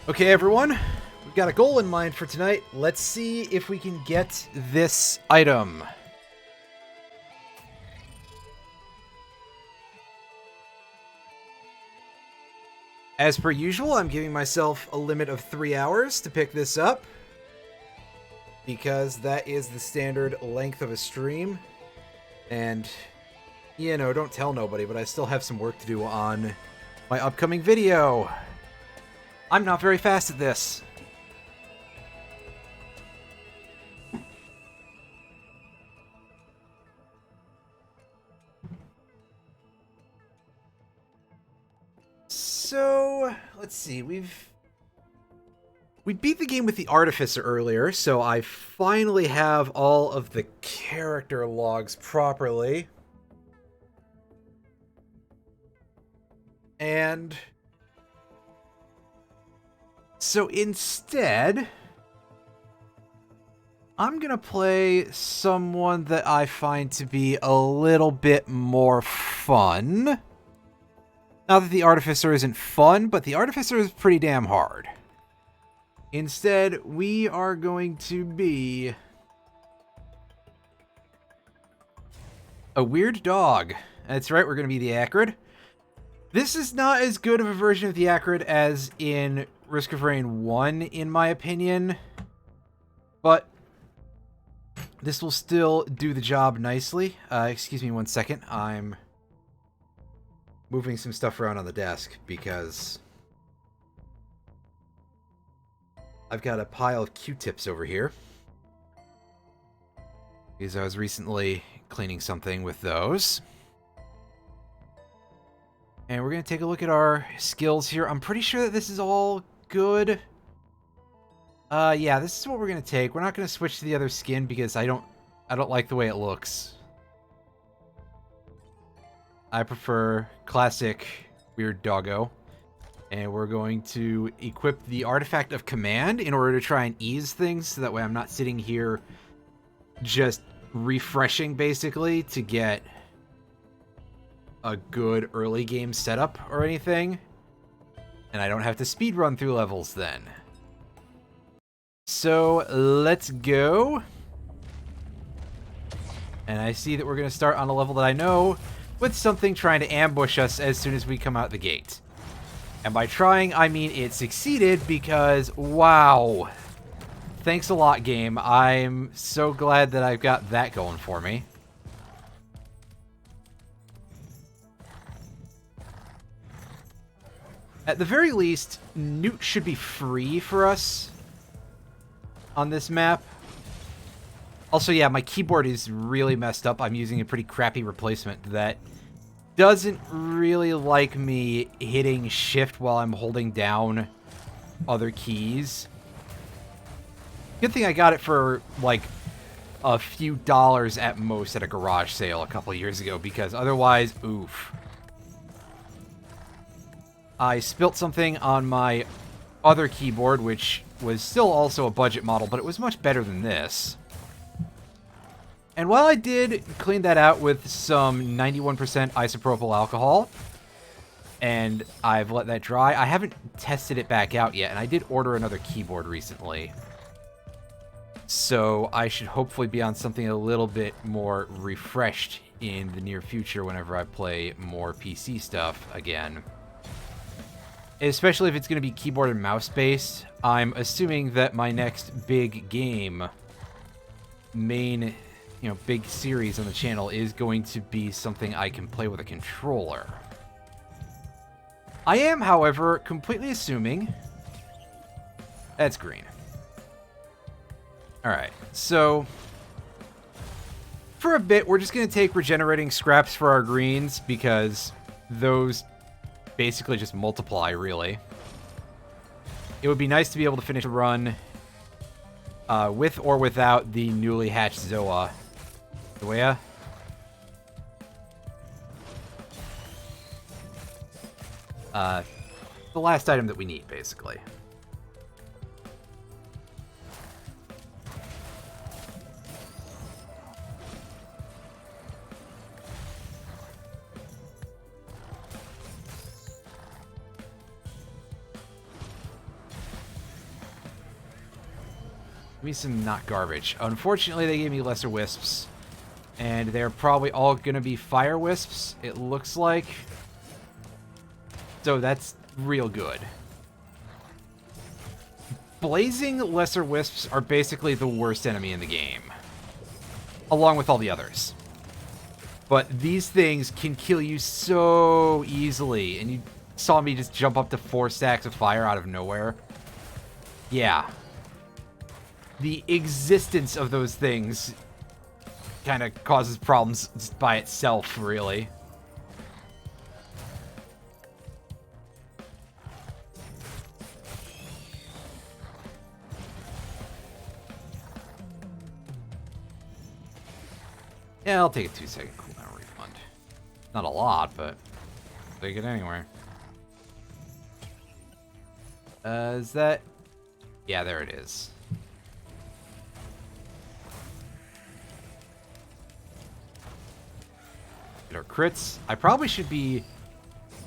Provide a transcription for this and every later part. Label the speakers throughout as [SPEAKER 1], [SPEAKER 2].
[SPEAKER 1] Okay, everyone, we've got a goal in mind for tonight. Let's see if we can get this item. As per usual, I'm giving myself a limit of 3 hours to pick this up, because that is the standard length of a stream. And, you know, don't tell nobody, but I still have some work to do on my upcoming video. I'm not very fast at this. So, let's see, we beat the game with the Artificer earlier, so I finally have all of the character logs properly. And so instead, I'm gonna play someone that I find to be a little bit more fun. Not that the Artificer isn't fun, but the Artificer is pretty damn hard. Instead, we are going to be a weird dog. That's right, we're going to be the Acrid. This is not as good of a version of the Acrid as in Risk of Rain 1, in my opinion. But this will still do the job nicely. Excuse me one second. I'm moving some stuff around on the desk because I've got a pile of Q-tips over here, because I was recently cleaning something with those. And we're going to take a look at our skills here. I'm pretty sure that this is all good. Yeah, this is what we're going to take. We're not going to switch to the other skin because I don't like the way it looks. I prefer classic weird doggo. And we're going to equip the Artifact of Command in order to try and ease things, so that way I'm not sitting here just refreshing, basically, to get a good early game setup or anything. And I don't have to speedrun through levels then. So, let's go. And I see that we're going to start on a level that I know, with something trying to ambush us as soon as we come out the gate. And by trying, I mean it succeeded, because, wow. Thanks a lot, game. I'm so glad that I've got that going for me. At the very least, Newt should be free for us on this map. Also, yeah, my keyboard is really messed up. I'm using a pretty crappy replacement that doesn't really like me hitting shift while I'm holding down other keys. Good thing I got it for like a few dollars at most at a garage sale a couple years ago, because otherwise, oof. I spilt something on my other keyboard, which was still also a budget model, but it was much better than this. And while I did clean that out with some 91% isopropyl alcohol, and I've let that dry, I haven't tested it back out yet, and I did order another keyboard recently. So I should hopefully be on something a little bit more refreshed in the near future whenever I play more PC stuff again. Especially if it's going to be keyboard and mouse based. I'm assuming that my next big game, big series on the channel, is going to be something I can play with a controller. I am, however, completely assuming that's green. Alright, so for a bit, we're just going to take regenerating scraps for our greens, because those basically just multiply, really. It would be nice to be able to finish the run with or without the newly hatched Zoea. Zoea? The last item that we need, basically. Give me some not garbage. Unfortunately, they gave me lesser wisps. And they're probably all going to be fire wisps, it looks like. So that's real good. Blazing lesser wisps are basically the worst enemy in the game. Along with all the others. But these things can kill you so easily. And you saw me just jump up to 4 stacks of fire out of nowhere. Yeah. The existence of those things kind of causes problems just by itself, really. Yeah, I'll take a 2-second cooldown refund. Not a lot, but I'll take it anyway. Is that... Yeah, there it is. Get our crits. I probably should be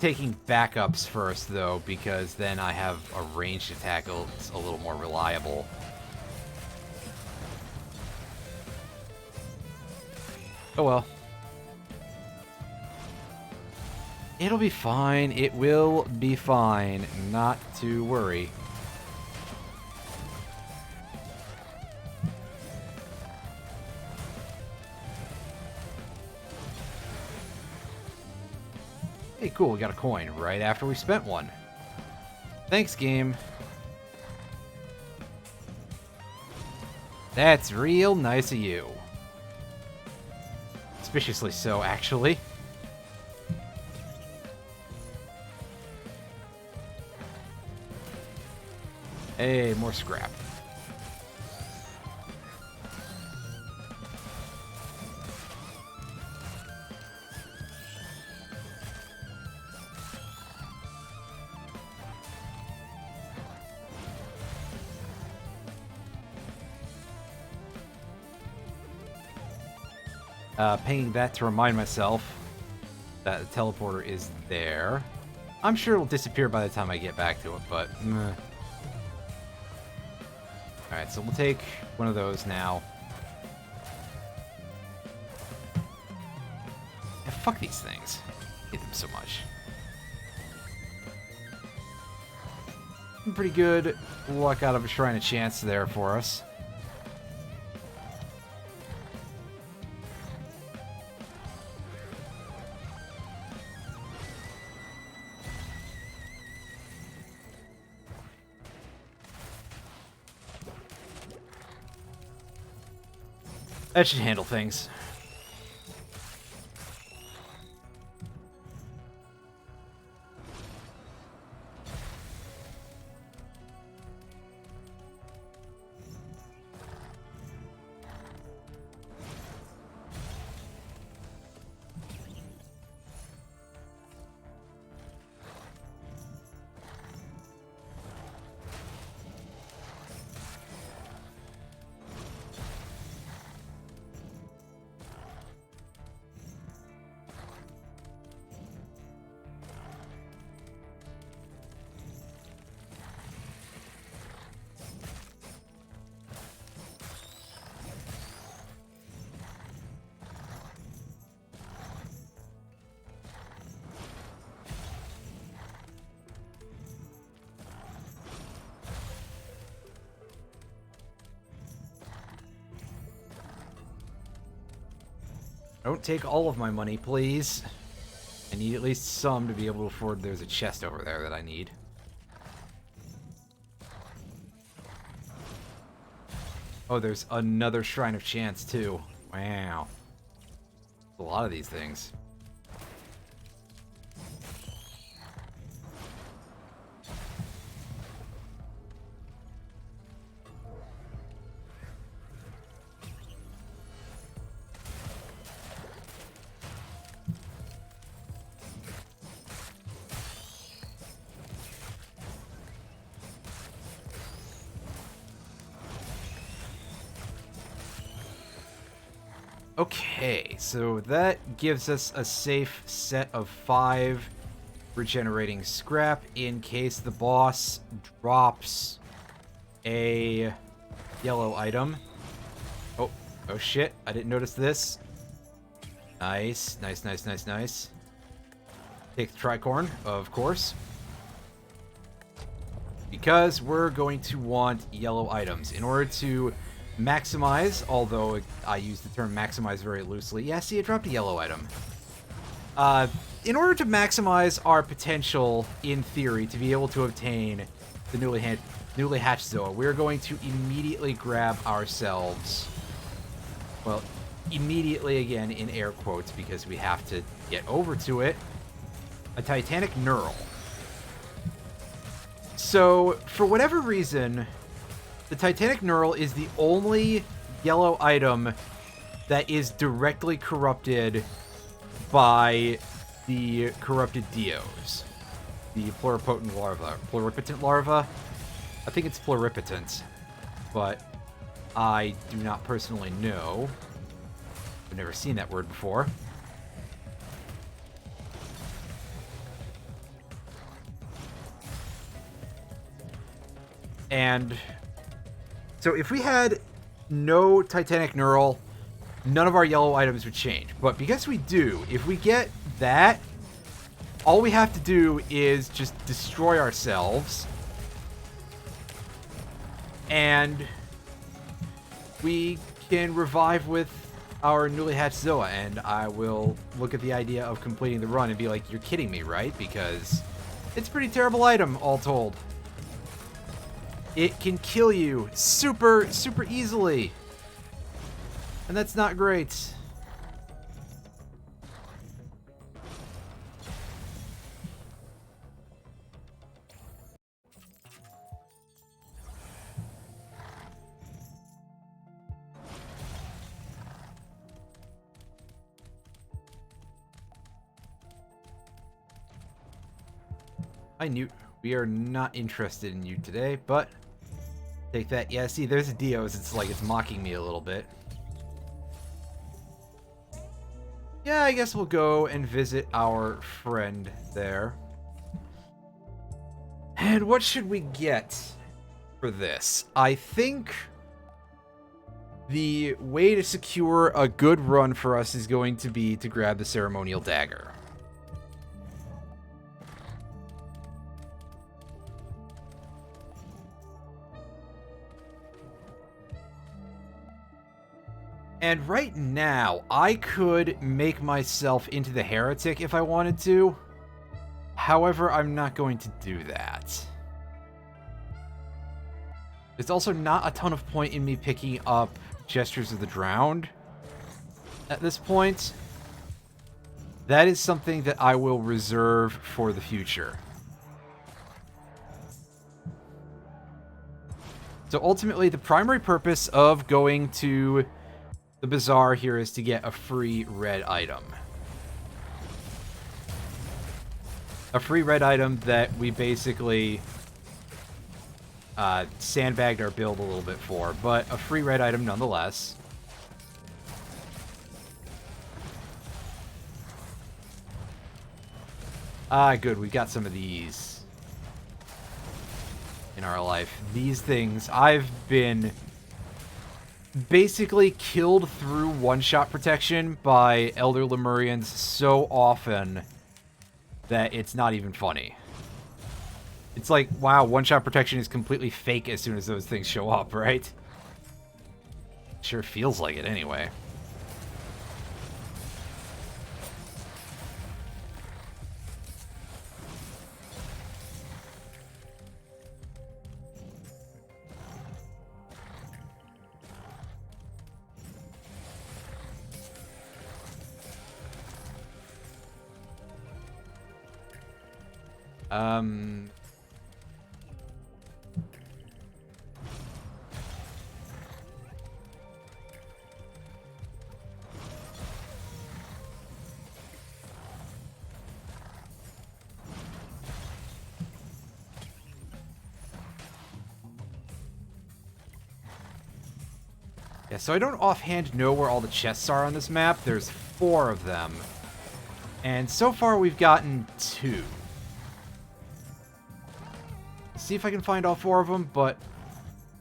[SPEAKER 1] taking backups first, though, because then I have a ranged attack that's a little more reliable. Oh well. It'll be fine. It will be fine. Not to worry. Hey, cool. We got a coin right after we spent one. Thanks, game. That's real nice of you. Suspiciously so, actually. Hey, more scrap. Paying that to remind myself that the teleporter is there. I'm sure it'll disappear by the time I get back to it, but... Alright, so we'll take one of those now. Yeah, fuck these things. I hate them so much. Pretty good luck out of a Shrine of Chance there for us. That should handle things. Don't take all of my money, please. I need at least some to be able to afford... There's a chest over there that I need. Oh, there's another Shrine of Chance, too. Wow. A lot of these things. Okay, so that gives us a safe set of 5 regenerating scrap in case the boss drops a yellow item. Oh, oh shit, I didn't notice this. Nice, nice, nice, nice, nice. Take the tricorn, of course. Because we're going to want yellow items. In order to maximize, although I use the term maximize very loosely. Yeah, see, it dropped a yellow item. In order to maximize our potential, in theory, to be able to obtain the newly hatched Zoea, we're going to immediately grab ourselves... Well, immediately again in air quotes because we have to get over to it. A Titanic Knurl. So, for whatever reason, the Titanic Knurl is the only yellow item that is directly corrupted by the corrupted Dios. The pluripotent larva. Pluripotent larva? I think it's pluripotent, but I do not personally know. I've never seen that word before. And so if we had no Titanic Knurl, none of our yellow items would change. But because we do, if we get that, all we have to do is just destroy ourselves. And we can revive with our newly hatched Zoea. And I will look at the idea of completing the run and be like, you're kidding me, right? Because it's a pretty terrible item, all told. It can kill you super, super easily. And that's not great. Hi, Newt. We are not interested in you today, but... Take that. Yeah, see, there's a Dios. It's like it's mocking me a little bit. Yeah, I guess we'll go and visit our friend there. And what should we get for this? I think the way to secure a good run for us is going to be to grab the ceremonial dagger. And right now, I could make myself into the heretic if I wanted to. However, I'm not going to do that. There's also not a ton of point in me picking up Gestures of the Drowned at this point. That is something that I will reserve for the future. So ultimately, the primary purpose of going to the bazaar here is to get a free red item. A free red item that we basically sandbagged our build a little bit for, but a free red item nonetheless. Ah, good, we got some of these in our life. These things, I've been basically killed through one-shot protection by Elder Lemurians so often that it's not even funny. It's like, wow, one-shot protection is completely fake as soon as those things show up, right? Sure feels like it anyway. Yeah, so I don't offhand know where all the chests are on this map. There's 4 of them. And so far we've gotten 2. See if I can find all 4 of them, but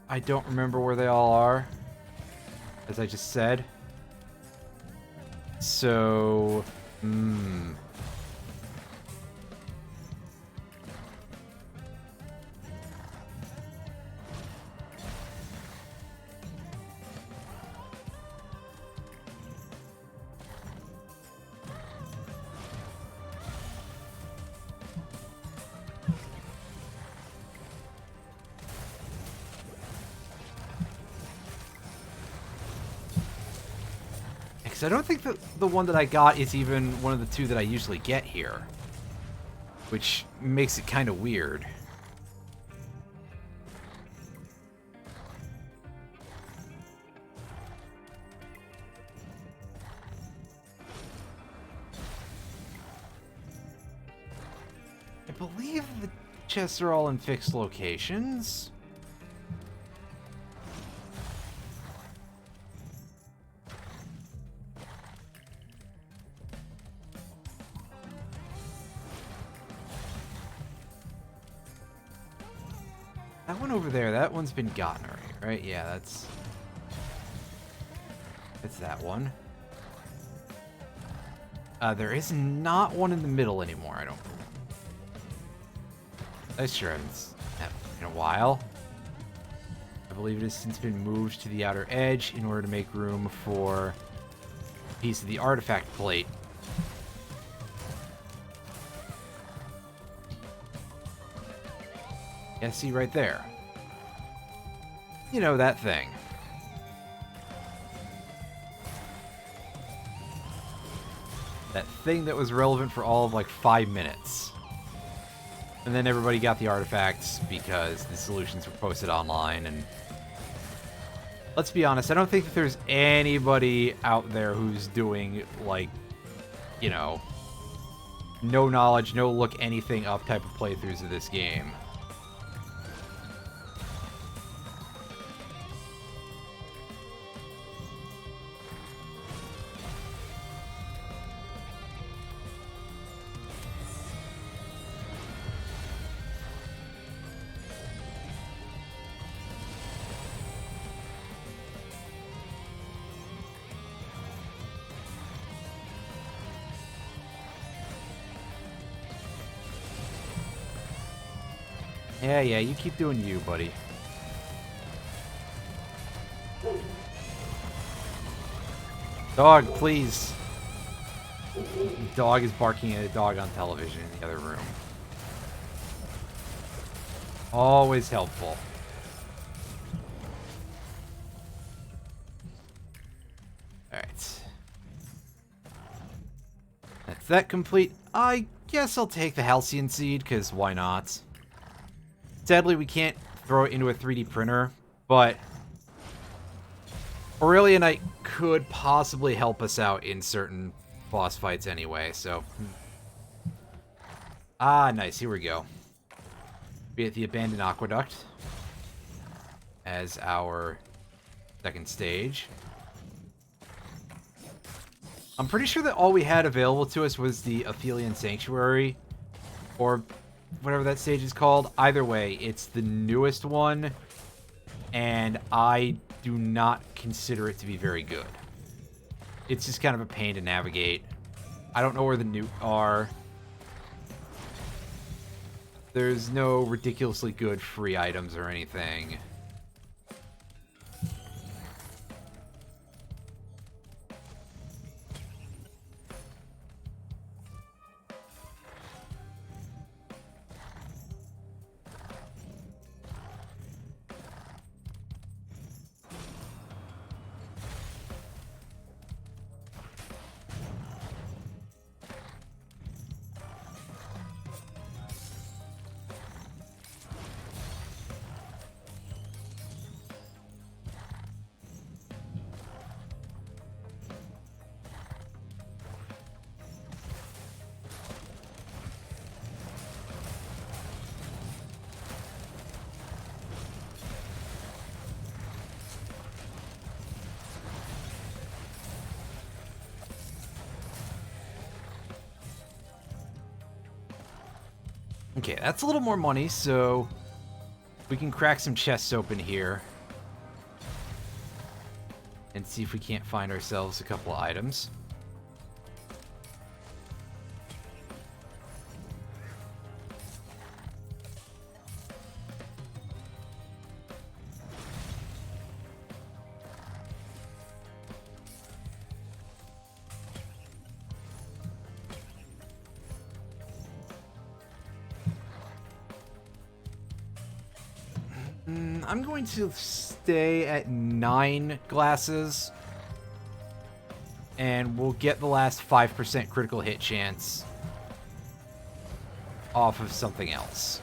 [SPEAKER 1] I don't remember where they all are, as I just said. So, because I don't think that the one that I got is even one of the two that I usually get here, which makes it kind of weird. I believe the chests are all in fixed locations. That one over there, that one's been gotten already, right? Yeah, that's that one. There is not one in the middle anymore, I don't believe. I sure haven't had in a while. I believe it has since been moved to the outer edge in order to make room for a piece of the artifact plate. Yeah, see right there. You know, that thing. That thing that was relevant for all of like 5 minutes. And then everybody got the artifacts because the solutions were posted online. And let's be honest, I don't think that there's anybody out there who's doing, like, you know, no knowledge, no look anything up type of playthroughs of this game. Yeah, you keep doing you, buddy. Dog, please. The dog is barking at a dog on television in the other room. Always helpful. Alright. That's that complete. I guess I'll take the Halcyon Seed, because why not? Sadly, we can't throw it into a 3D printer, but Aurelionite could possibly help us out in certain boss fights anyway, so... Ah, nice. Here we go. Be at the Abandoned Aqueduct as our second stage. I'm pretty sure that all we had available to us was the Aphelion Sanctuary, or whatever that stage is called. Either way, it's the newest one, and I do not consider it to be very good. It's just kind of a pain to navigate. I don't know where the Newt are. There's no ridiculously good free items or anything. Okay, that's a little more money, so we can crack some chests open here. and see if we can't find ourselves a couple of items. I'm going to stay at 9 glasses, and we'll get the last 5% critical hit chance off of something else.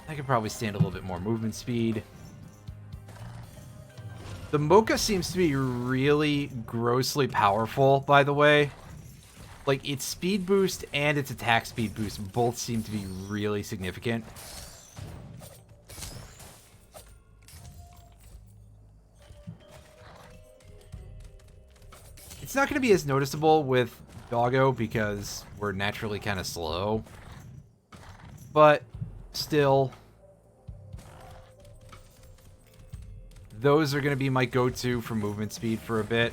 [SPEAKER 1] I could probably stand a little bit more movement speed. The Mocha seems to be really grossly powerful, by the way. Like, its speed boost and its attack speed boost both seem to be really significant. It's not going to be as noticeable with Doggo because we're naturally kind of slow. But still, those are going to be my go-to for movement speed for a bit.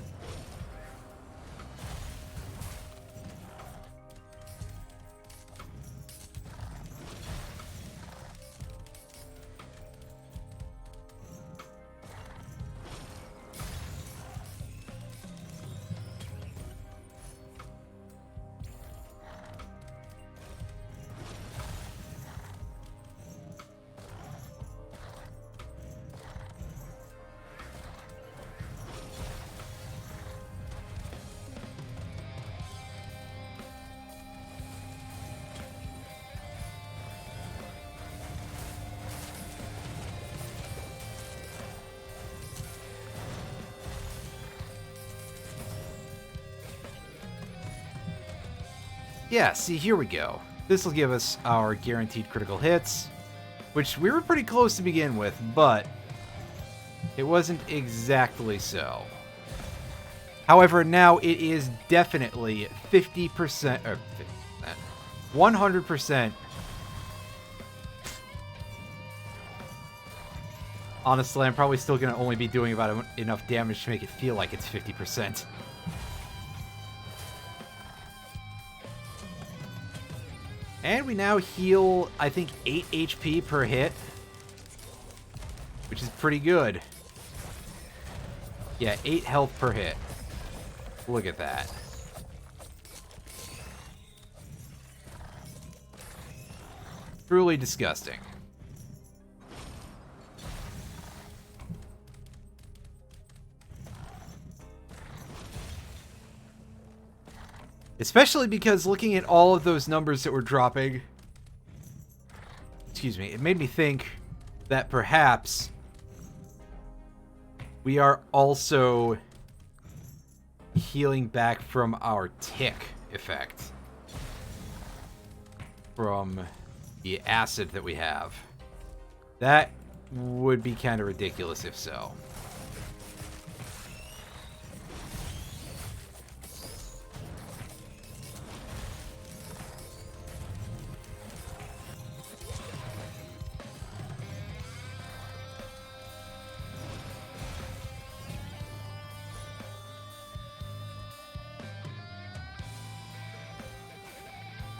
[SPEAKER 1] Yeah, see, here we go. This will give us our guaranteed critical hits, which we were pretty close to begin with, but it wasn't exactly so. However, now it is definitely 50%, or 100%. Honestly, I'm probably still going to only be doing about enough damage to make it feel like it's 50%. And we now heal, I think, 8 HP per hit, which is pretty good. Yeah, 8 health per hit. Look at that. Truly disgusting. Especially because looking at all of those numbers that we're dropping, excuse me, it made me think that perhaps we are also healing back from our tick effect from the acid that we have. That would be kind of ridiculous if so.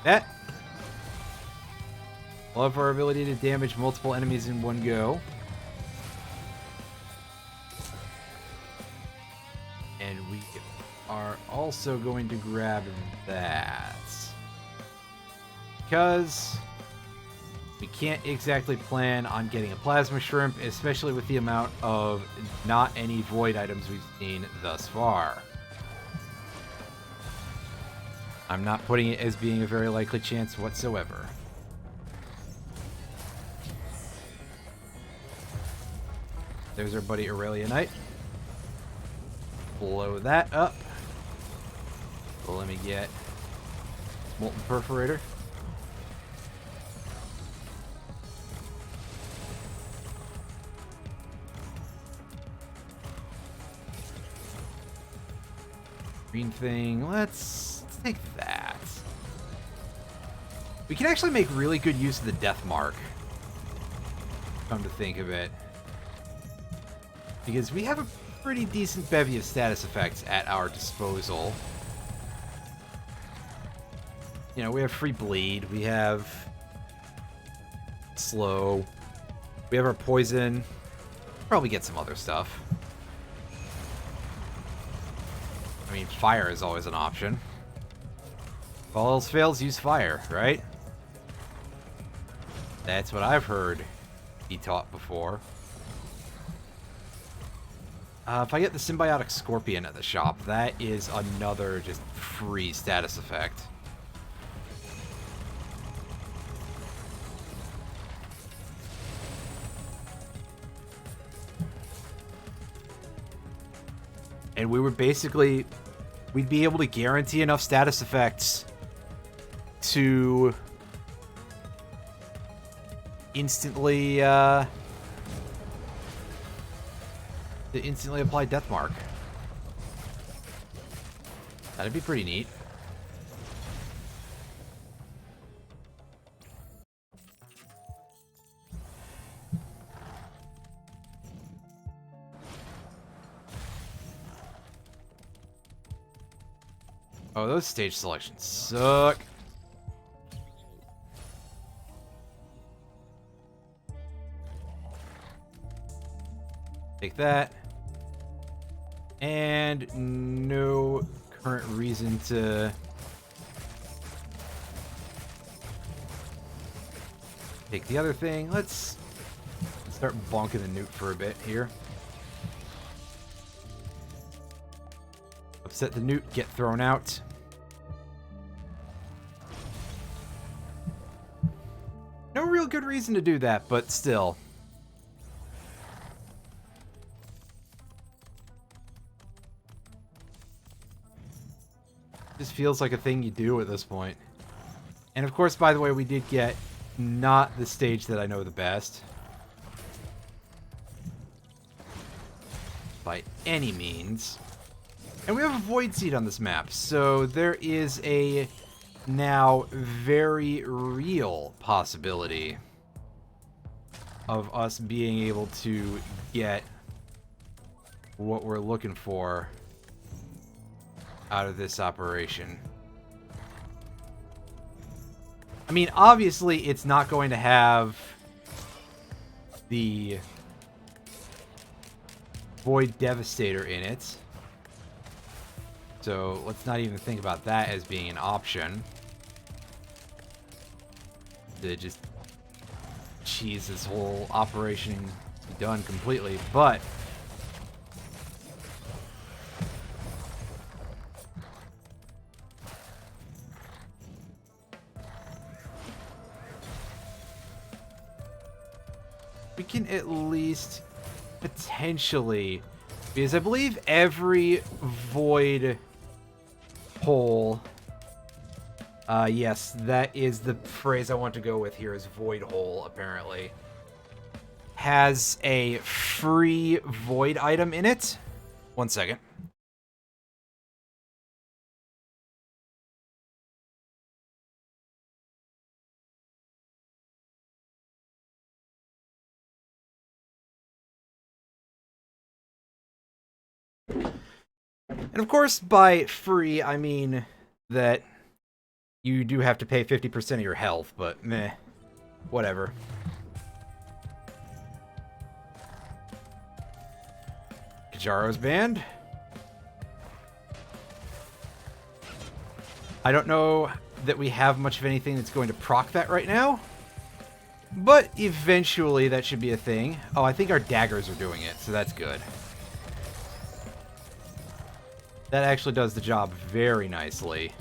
[SPEAKER 1] That. Love our ability to damage multiple enemies in one go. And we are also going to grab that. Because we can't exactly plan on getting a plasma shrimp, especially with the amount of not any void items we've seen thus far. I'm not putting it as being a very likely chance whatsoever. There's our buddy Aurelia Knight. Blow that up. Let me get Molten Perforator. Green thing. Let's take that. We can actually make really good use of the death mark. Come to think of it. Because we have a pretty decent bevy of status effects at our disposal. You know, we have free bleed, we have slow, we have our poison, probably get some other stuff. I mean, fire is always an option. If all else fails, use fire, right? That's what I've heard be taught before. If I get the symbiotic scorpion at the shop, that is another just free status effect. And we would basically, we'd be able to guarantee enough status effects to instantly apply death mark. That'd be pretty neat. Oh, those stage selections suck. Take that. And no current reason to take the other thing. Let's start bonking the newt for a bit here. Upset the newt, get thrown out. No real good reason to do that, but still. Just feels like a thing you do at this point. And of course, by the way, we did get not the stage that I know the best. By any means. And we have a void seed on this map, so there is a now very real possibility of us being able to get what we're looking for out of this operation. I mean, obviously, it's not going to have the Void Devastator in it. So let's not even think about that as being an option. To just cheese this whole operation done completely, but we can at least potentially, because I believe every void hole, yes, that is the phrase I want to go with here, is void hole, apparently, has a free void item in it. 1 second. And of course, by free, I mean that you do have to pay 50% of your health, but meh, whatever. Kajaro's banned. I don't know that we have much of anything that's going to proc that right now, but eventually that should be a thing. Oh, I think our daggers are doing it, so that's good. That actually does the job very nicely.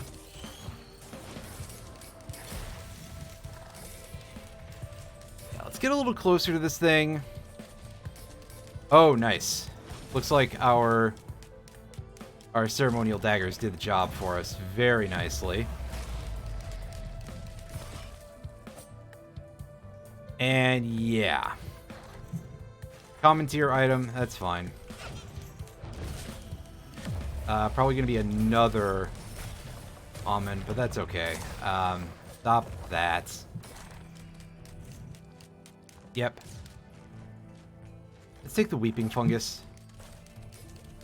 [SPEAKER 1] Yeah, let's get a little closer to this thing. Oh, nice. Looks like our ceremonial daggers did the job for us very nicely. And yeah. Common tier item, that's fine. Probably going to be another almond, but that's okay. Stop that. Yep. Let's take the weeping fungus.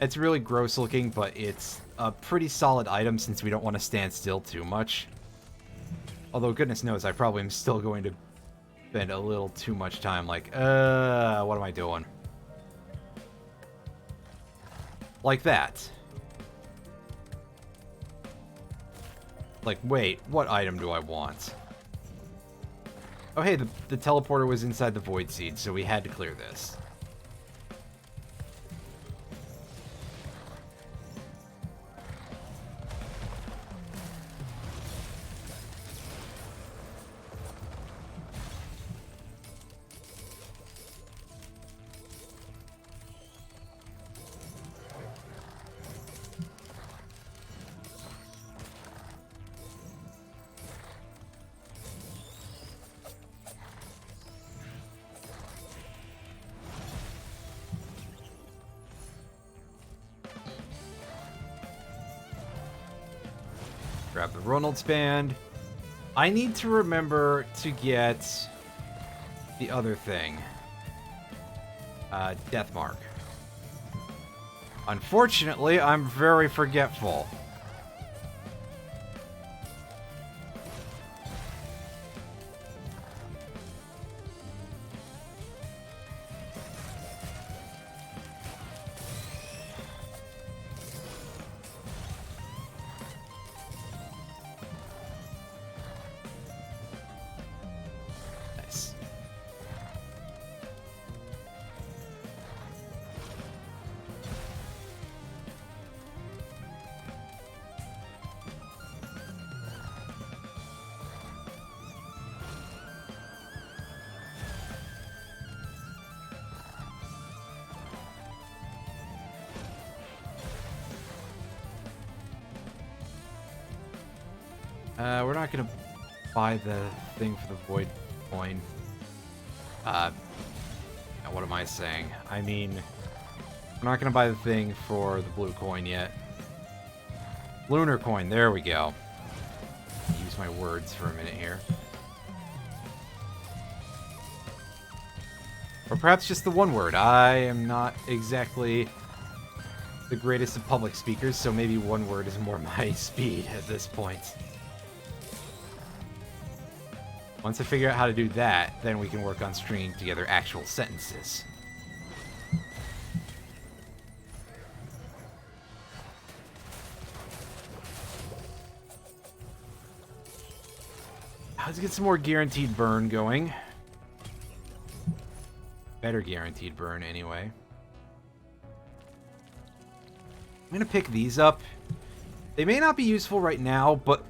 [SPEAKER 1] It's really gross looking, but it's a pretty solid item since we don't want to stand still too much. Although, goodness knows, I probably am still going to spend a little too much time like, what am I doing? Like that. Like, wait, what item do I want? Oh, hey, the teleporter was inside the Void Seed, so we had to clear this. Grab the Ronald's band. I need to remember to get the other thing. Death Mark. Unfortunately, I'm very forgetful. We're not gonna buy the thing for the Void coin. What am I saying? I mean, we're not gonna buy the thing for the blue coin yet. Lunar coin, there we go. Use my words for a minute here. Or perhaps just the one word. I am not exactly the greatest of public speakers, so maybe one word is more my speed at this point. Once I figure out how to do that, then we can work on stringing together actual sentences. Let's get some more guaranteed burn going. Better guaranteed burn, anyway. I'm going to pick these up. They may not be useful right now, but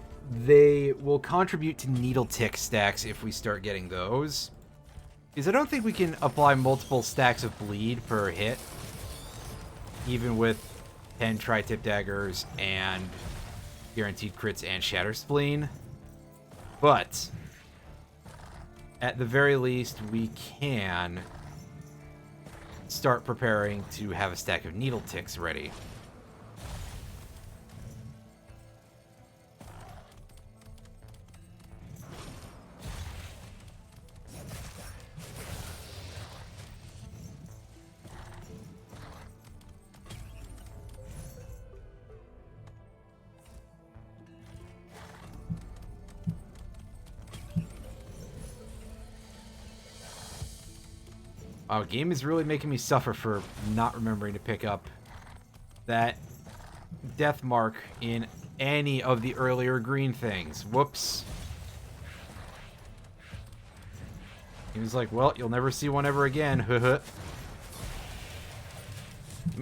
[SPEAKER 1] they will contribute to needle tick stacks if we start getting those. Because I don't think we can apply multiple stacks of bleed per hit. Even with 10 tri-tip daggers and guaranteed crits and shatter spleen. But at the very least, we can start preparing to have a stack of needle ticks ready. Wow, game is really making me suffer for not remembering to pick up that death mark in any of the earlier green things. Whoops. He was like, well, you'll never see one ever again.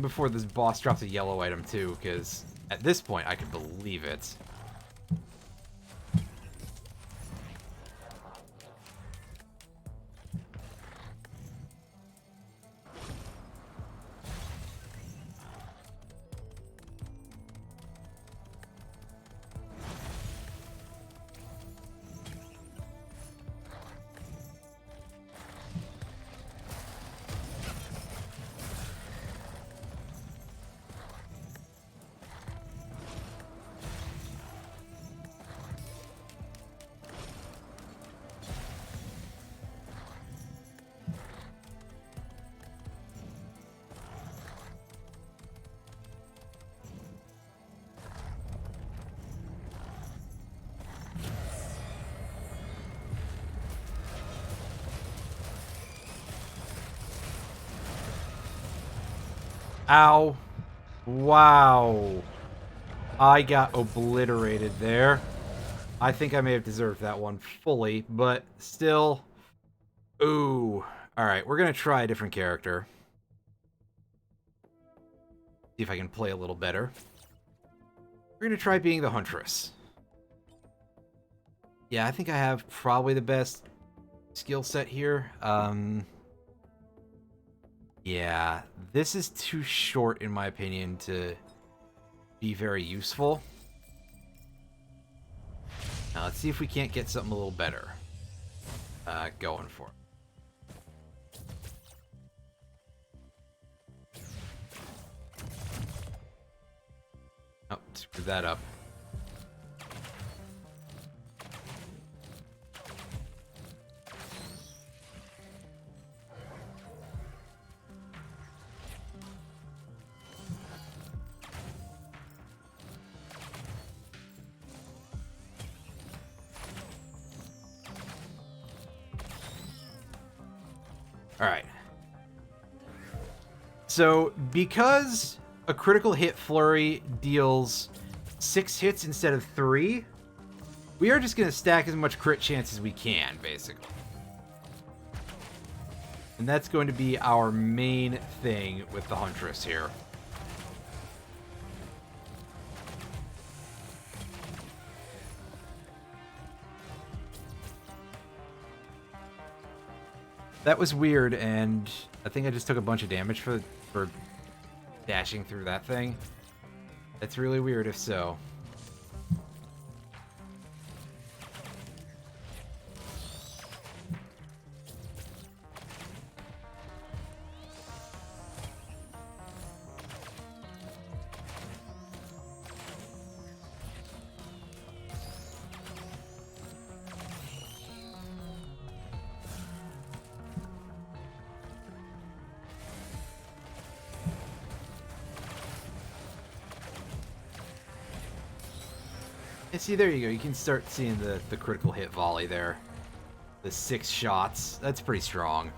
[SPEAKER 1] Before this boss drops a yellow item too, because at this point I can believe it. Ow. Wow. I got obliterated there. I think I may have deserved that one fully, but still. Ooh. Alright, we're going to try a different character. See if I can play a little better. We're going to try being the Huntress. Yeah, I think I have probably the best skill set here. Yeah, this is too short, in my opinion, to be very useful. Now, let's see if we can't get something a little better going for it. Oh, screwed that up. Alright. So, because a critical hit flurry deals 6 hits instead of 3, we are just going to stack as much crit chance as we can, basically. And that's going to be our main thing with the Huntress here. That was weird, and I think I just took a bunch of damage for dashing through that thing. That's really weird if so. And see, there you go. You can start seeing the critical hit volley there. The 6 shots. That's pretty strong.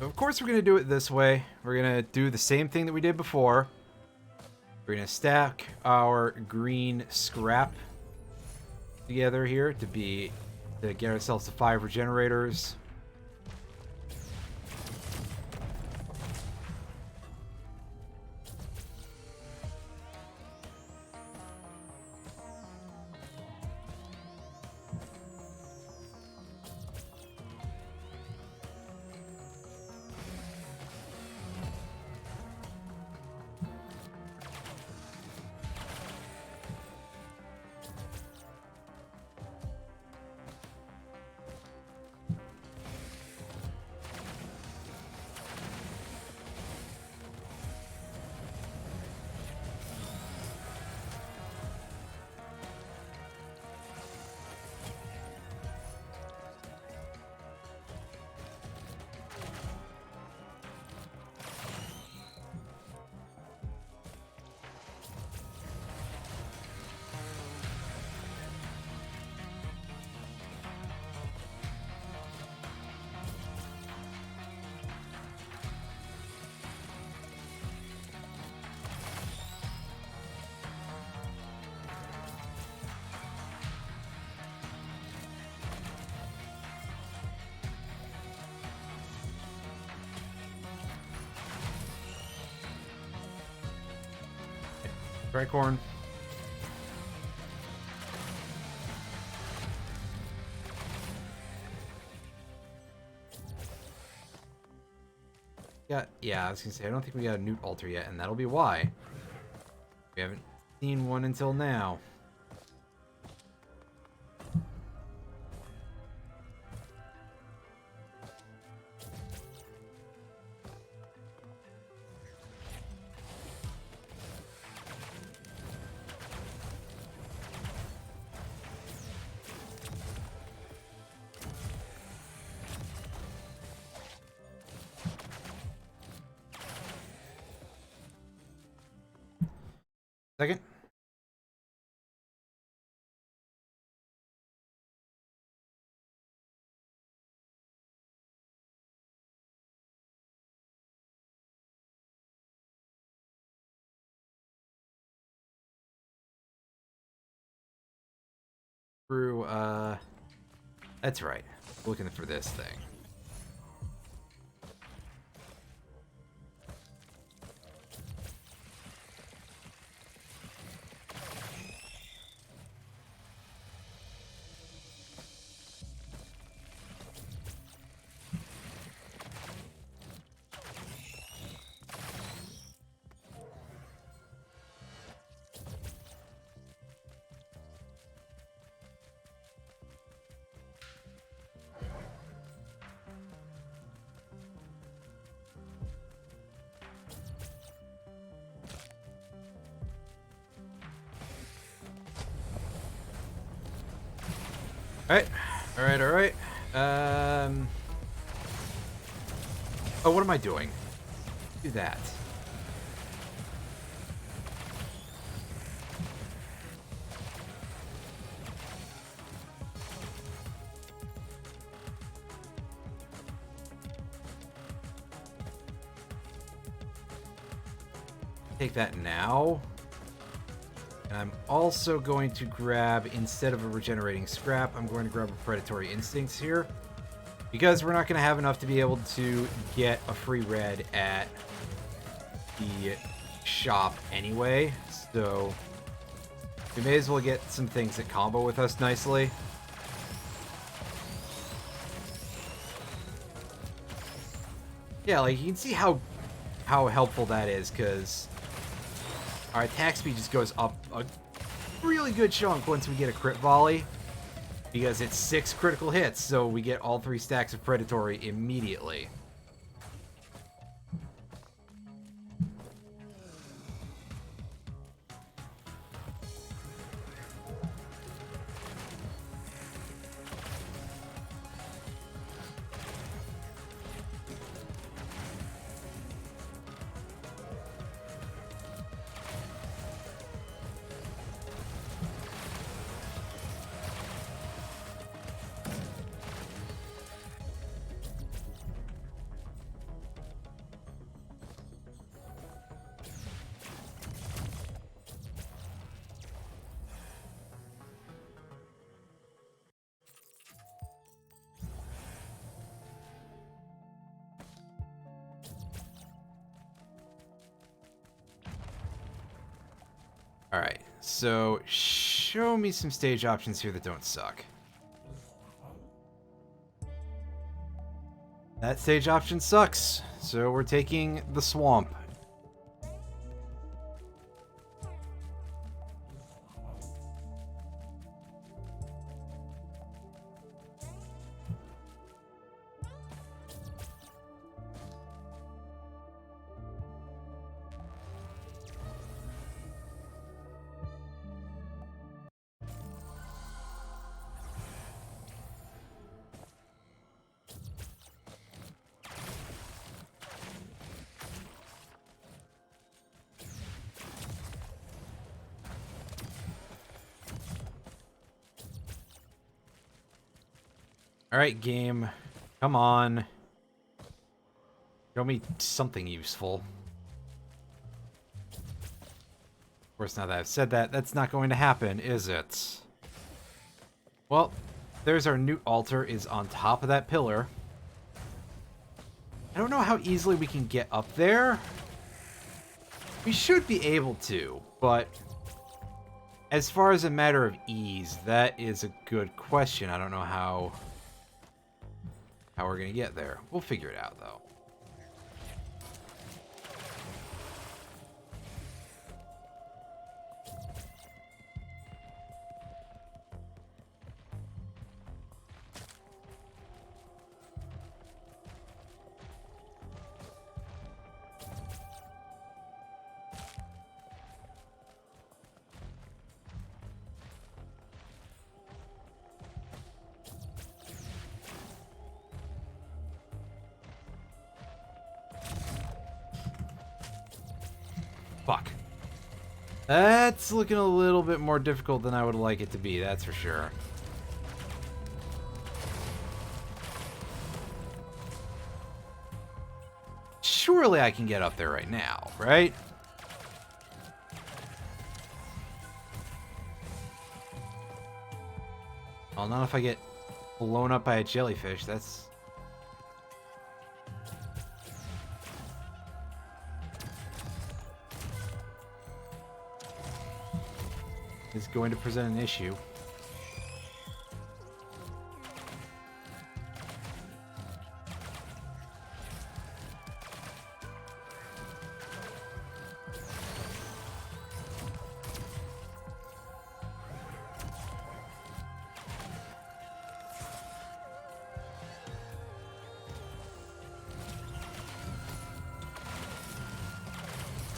[SPEAKER 1] Of course we're going to do it this way. We're going to do the same thing that we did before. We're going to stack our green scrap together here to get ourselves to 5 regenerators. Tricorn. Yeah, I was gonna say, I don't think we got a Newt Alter yet, and that'll be why. We haven't seen one until now. Second. Through, that's right. Looking for this thing. Alright. Alright, alright. Oh, what am I doing? Do that. Take that now. And I'm also going to grab, instead of a regenerating scrap, I'm going to grab a predatory instincts here. Because we're not going to have enough to be able to get a free red at the shop anyway. So we may as well get some things that combo with us nicely. Yeah, like you can see how helpful that is, because our attack speed just goes up a really good chunk once we get a crit volley. Because it's 6 critical hits, so we get all 3 stacks of predatory immediately. Alright, so show me some stage options here that don't suck. That stage option sucks, so we're taking the swamp. Alright, game. Come on. Show me something useful. Of course, now that I've said that, that's not going to happen, is it? Well, there's our new altar is on top of that pillar. I don't know how easily we can get up there. We should be able to, but as far as a matter of ease, that is a good question. I don't know how we're going to get there. We'll figure it out, though. Fuck. That's looking a little bit more difficult than I would like it to be, that's for sure. Surely I can get up there right now, right? Well, not if I get blown up by a jellyfish, that's... is going to present an issue.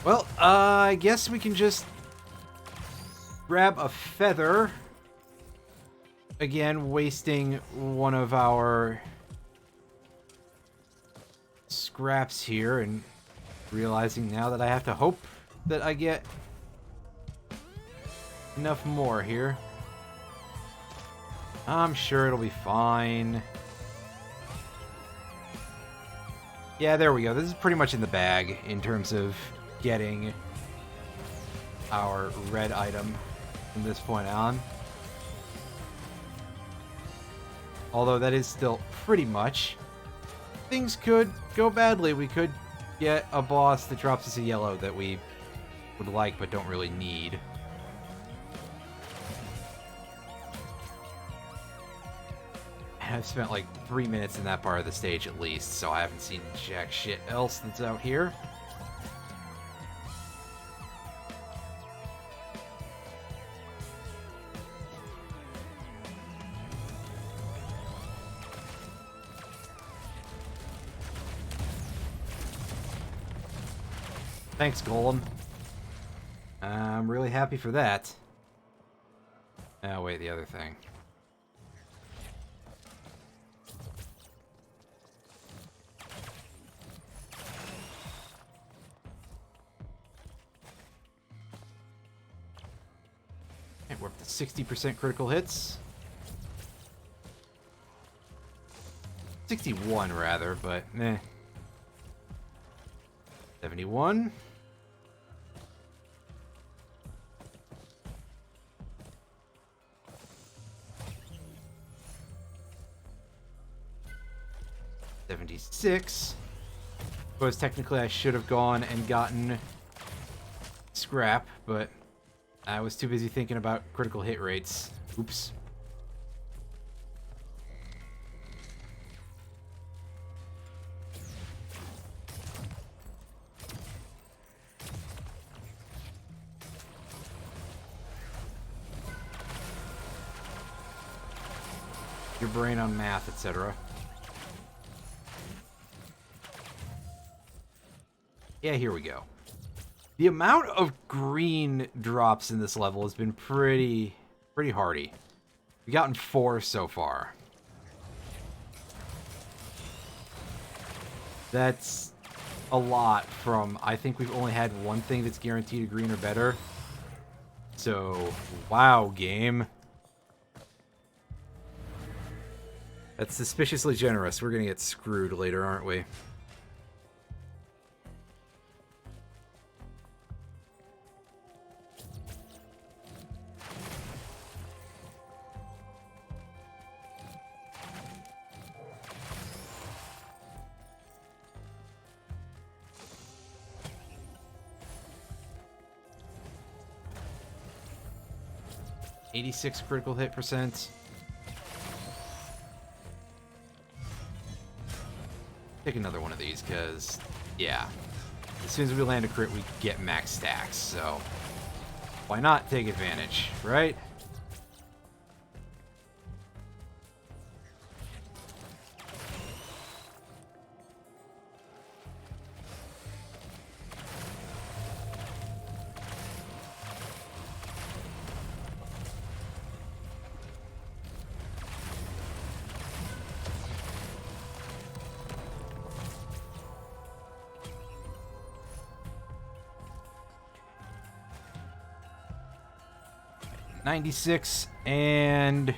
[SPEAKER 1] Well, I guess we can just grab a feather. Again, wasting one of our scraps here and realizing now that I have to hope that I get enough more here. I'm sure it'll be fine. Yeah, there we go. This is pretty much in the bag in terms of getting our red item from this point on. Although that is still pretty much. Things could go badly. We could get a boss that drops us a yellow that we would like but don't really need. I've spent like 3 minutes in that part of the stage at least, so I haven't seen jack shit else that's out here. Thanks, Golem. I'm really happy for that. Oh, wait, the other thing. Okay, we're up to 60% critical hits. 61, rather, but meh. 71. 76. Suppose technically I should have gone and gotten scrap, but I was too busy thinking about critical hit rates. Oops. Your brain on math, etc. Yeah, here we go. The amount of green drops in this level has been pretty hearty. We've gotten 4 so far. That's a lot from, I think we've only had one thing that's guaranteed a green or better. So, wow, game. That's suspiciously generous. We're gonna get screwed later, aren't we? .86 critical hit percent. Take another one of these, because, yeah. As soon as we land a crit, we get max stacks, so why not take advantage, right? 96, and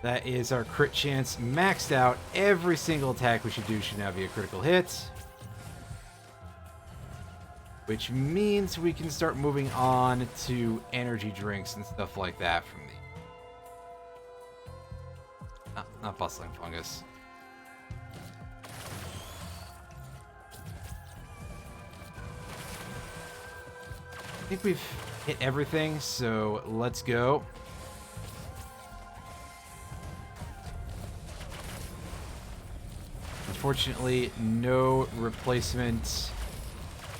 [SPEAKER 1] that is our crit chance maxed out. Every single attack we should do should now be a critical hit. Which means we can start moving on to energy drinks and stuff like that from the... Not bustling fungus. I think we've hit everything, so let's go. Unfortunately, no replacement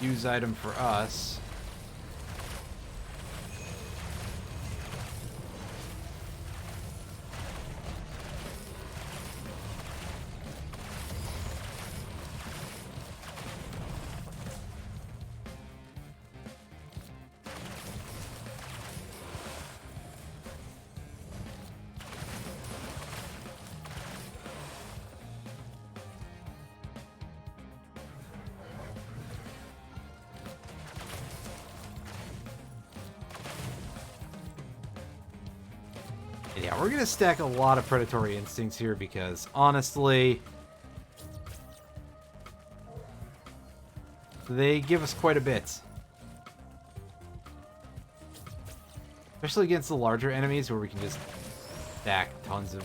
[SPEAKER 1] use item for us. Yeah, we're gonna stack a lot of predatory instincts here because honestly, they give us quite a bit. Especially against the larger enemies where we can just stack tons of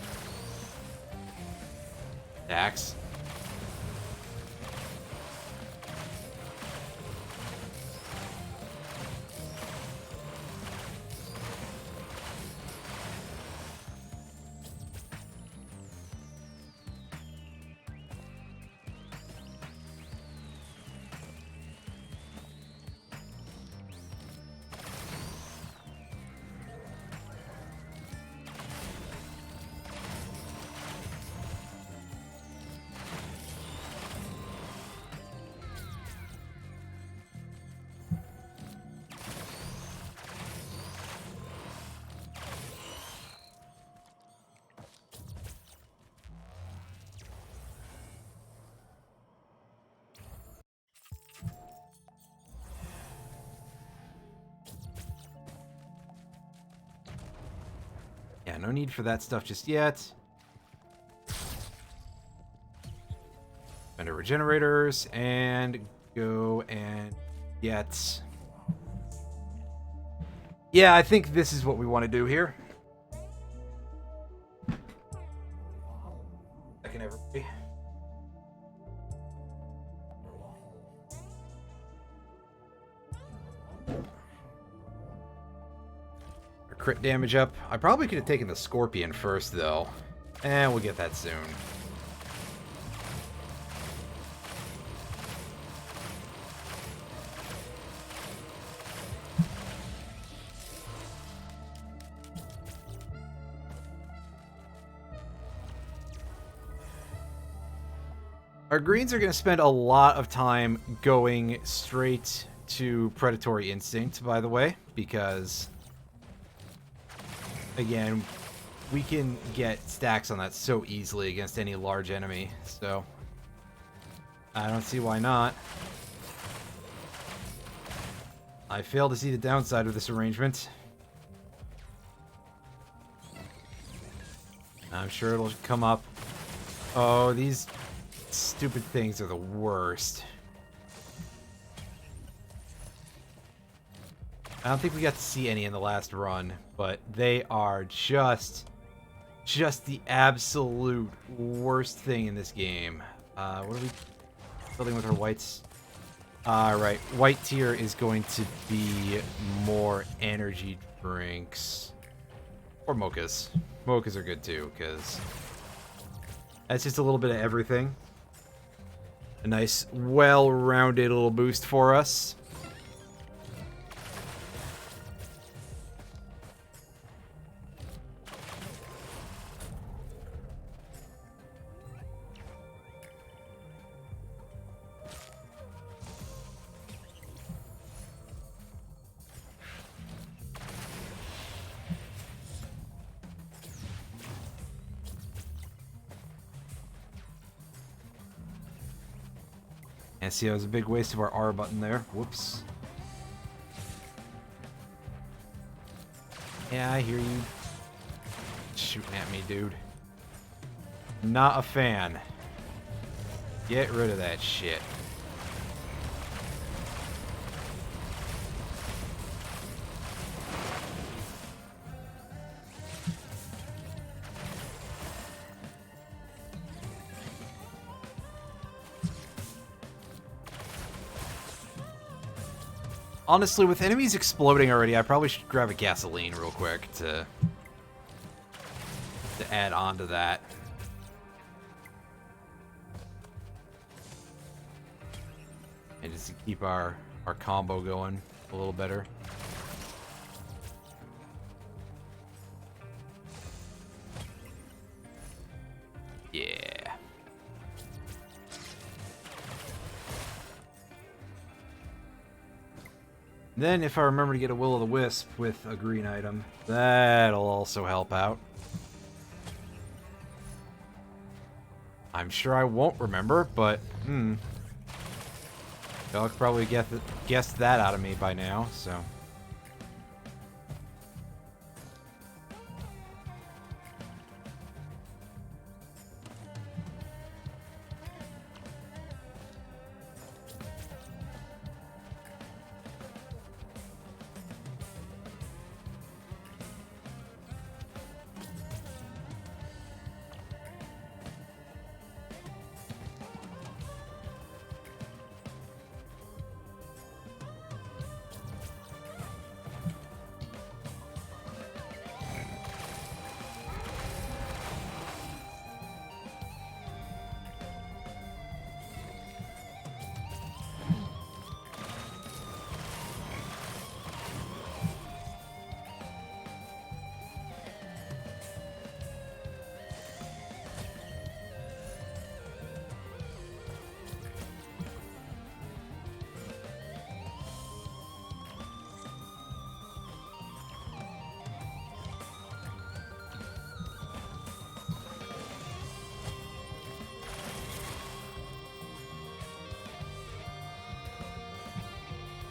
[SPEAKER 1] stacks. Yeah, no need for that stuff just yet. Spend our regenerators and go and get... Yeah, I think this is what we want to do here. Second everybody. Crit damage up. I probably could have taken the Scorpion first, though. And we'll get that soon. Our greens are going to spend a lot of time going straight to Predatory Instinct, by the way, because... Again, we can get stacks on that so easily against any large enemy, so I don't see why not. I fail to see the downside of this arrangement. I'm sure it'll come up. Oh, these stupid things are the worst. I don't think we got to see any in the last run, but they are just the absolute worst thing in this game. What are we building with our whites? Right, white tier is going to be more energy drinks. Or mochas. Mochas are good too, because that's just a little bit of everything. A nice, well-rounded little boost for us. And see, that was a big waste of our R button there. Whoops. Yeah, I hear you shooting at me, dude. Not a fan. Get rid of that shit. Honestly, with enemies exploding already, I probably should grab a gasoline real quick to add on to that. And just to keep our combo going a little better. Yeah. Then, if I remember to get a Will-o'-the-Wisp with a green item, that'll also help out. I'm sure I won't remember, but, Y'all could probably guessed that out of me by now, so...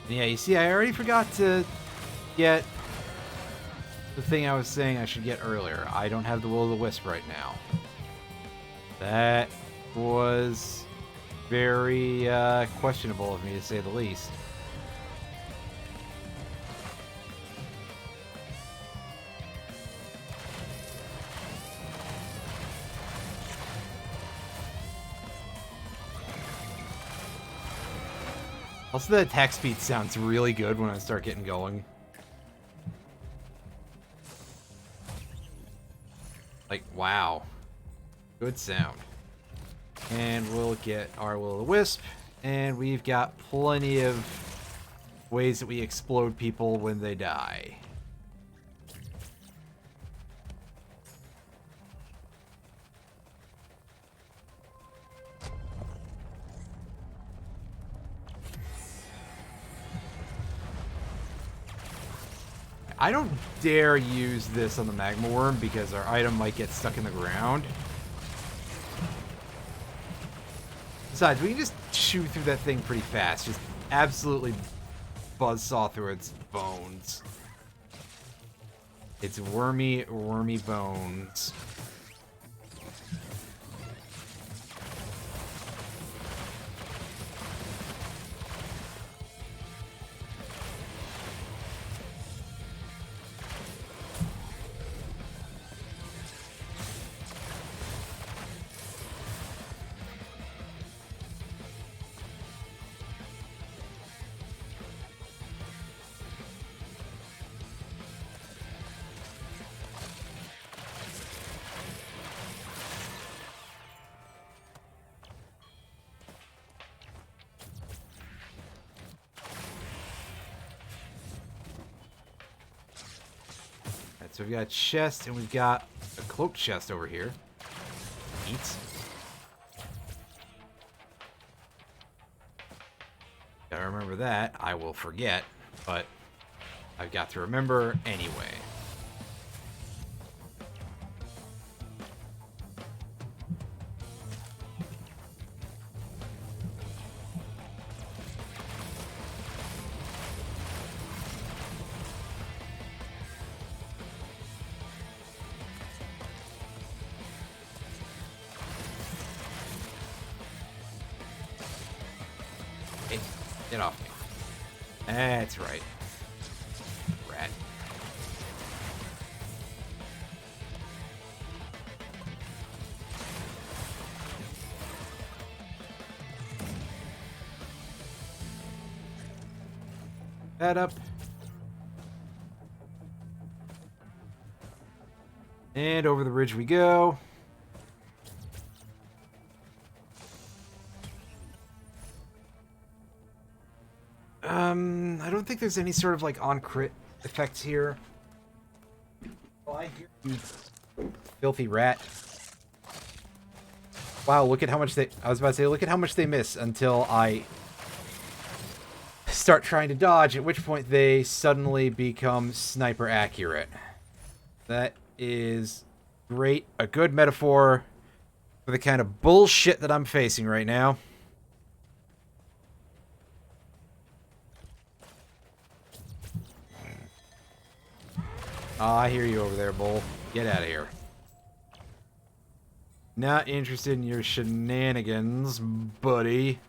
[SPEAKER 1] Yeah, you see, I already forgot to get the thing I was saying I should get earlier. I don't have the Will-o'-the-Wisp right now. That was very questionable of me, to say the least. Also, the attack speed sounds really good when I start getting going. Like, wow. Good sound. And we'll get our Will-o'-the-Wisp, and we've got plenty of ways that we explode people when they die. I don't dare use this on the Magma Worm because our item might get stuck in the ground. Besides, we can just chew through that thing pretty fast. Just absolutely buzzsaw through its bones. Its wormy, wormy bones. So we've got a chest, and we've got a cloak chest over here. Eat. Gotta remember that. I will forget, but I've got to remember anyway. Hey, get off me. That's right. Rat. That up. And over the ridge we go. I don't think there's any sort of like on crit effects here. Oh, I hear you, filthy rat. Wow, look at how much they... I was about to say, look at how much they miss until I start trying to dodge, at which point they suddenly become sniper accurate. That is great. A good metaphor for the kind of bullshit that I'm facing right now. Oh, I hear you over there, bull. Get out of here. Not interested in your shenanigans, buddy.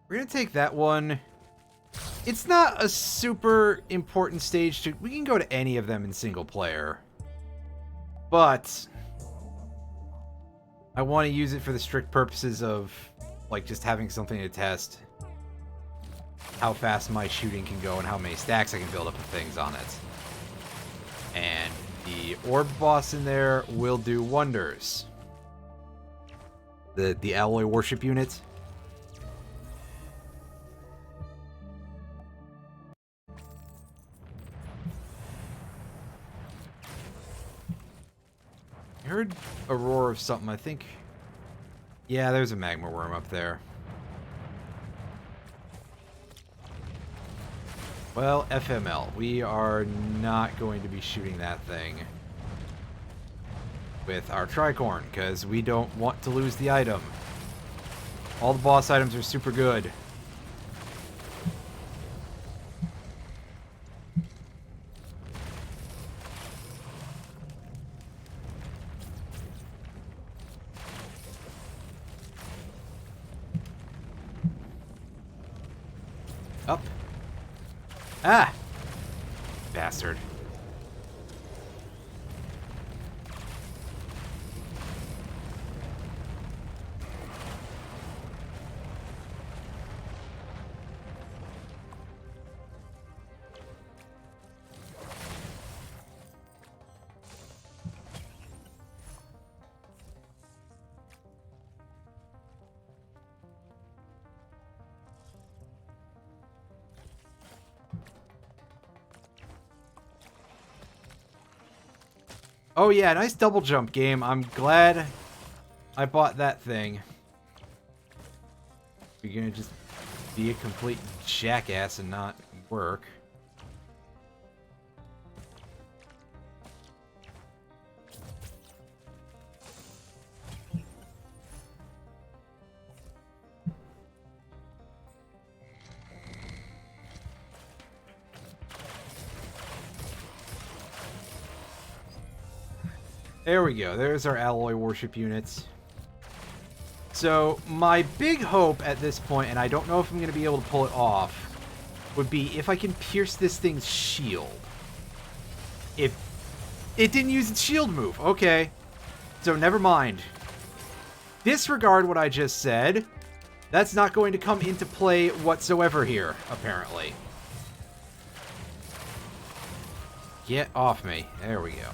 [SPEAKER 1] We're gonna take that one. It's not a super important stage to... We can go to any of them in single player. But I want to use it for the strict purposes of, like, just having something to test how fast my shooting can go and how many stacks I can build up of things on it. And the orb boss in there will do wonders. The alloy worship unit. I heard a roar of something, I think. Yeah, there's a magma worm up there. Well, FML. We are not going to be shooting that thing with our tricorn, because we don't want to lose the item. All the boss items are super good. Up. Ah! Bastard. Oh yeah, nice double jump game. I'm glad I bought that thing. You're gonna just be a complete jackass and not work. There we go. There's our alloy worship units. So, my big hope at this point, and I don't know if I'm going to be able to pull it off, would be if I can pierce this thing's shield. If it didn't use its shield move. Okay. So, never mind. Disregard what I just said. That's not going to come into play whatsoever here, apparently. Get off me. There we go.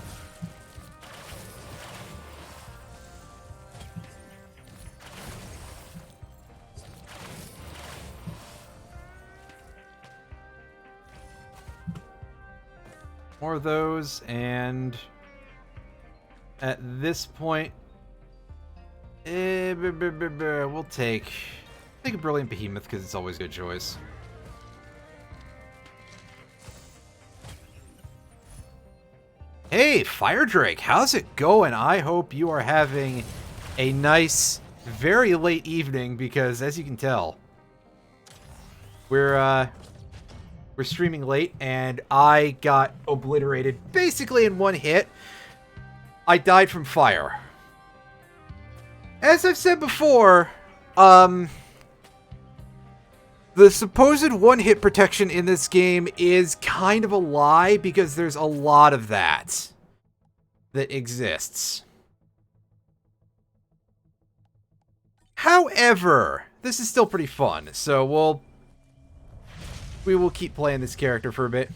[SPEAKER 1] More of those, and at this point, we'll take a Brilliant Behemoth because it's always a good choice. Hey, Fire Drake, how's it going? I hope you are having a nice, very late evening because, as you can tell, we're streaming late, and I got obliterated basically in one hit. I died from fire. As I've said before, the supposed one-hit protection in this game is kind of a lie because there's a lot of that exists. However, this is still pretty fun, so we will keep playing this character for a bit.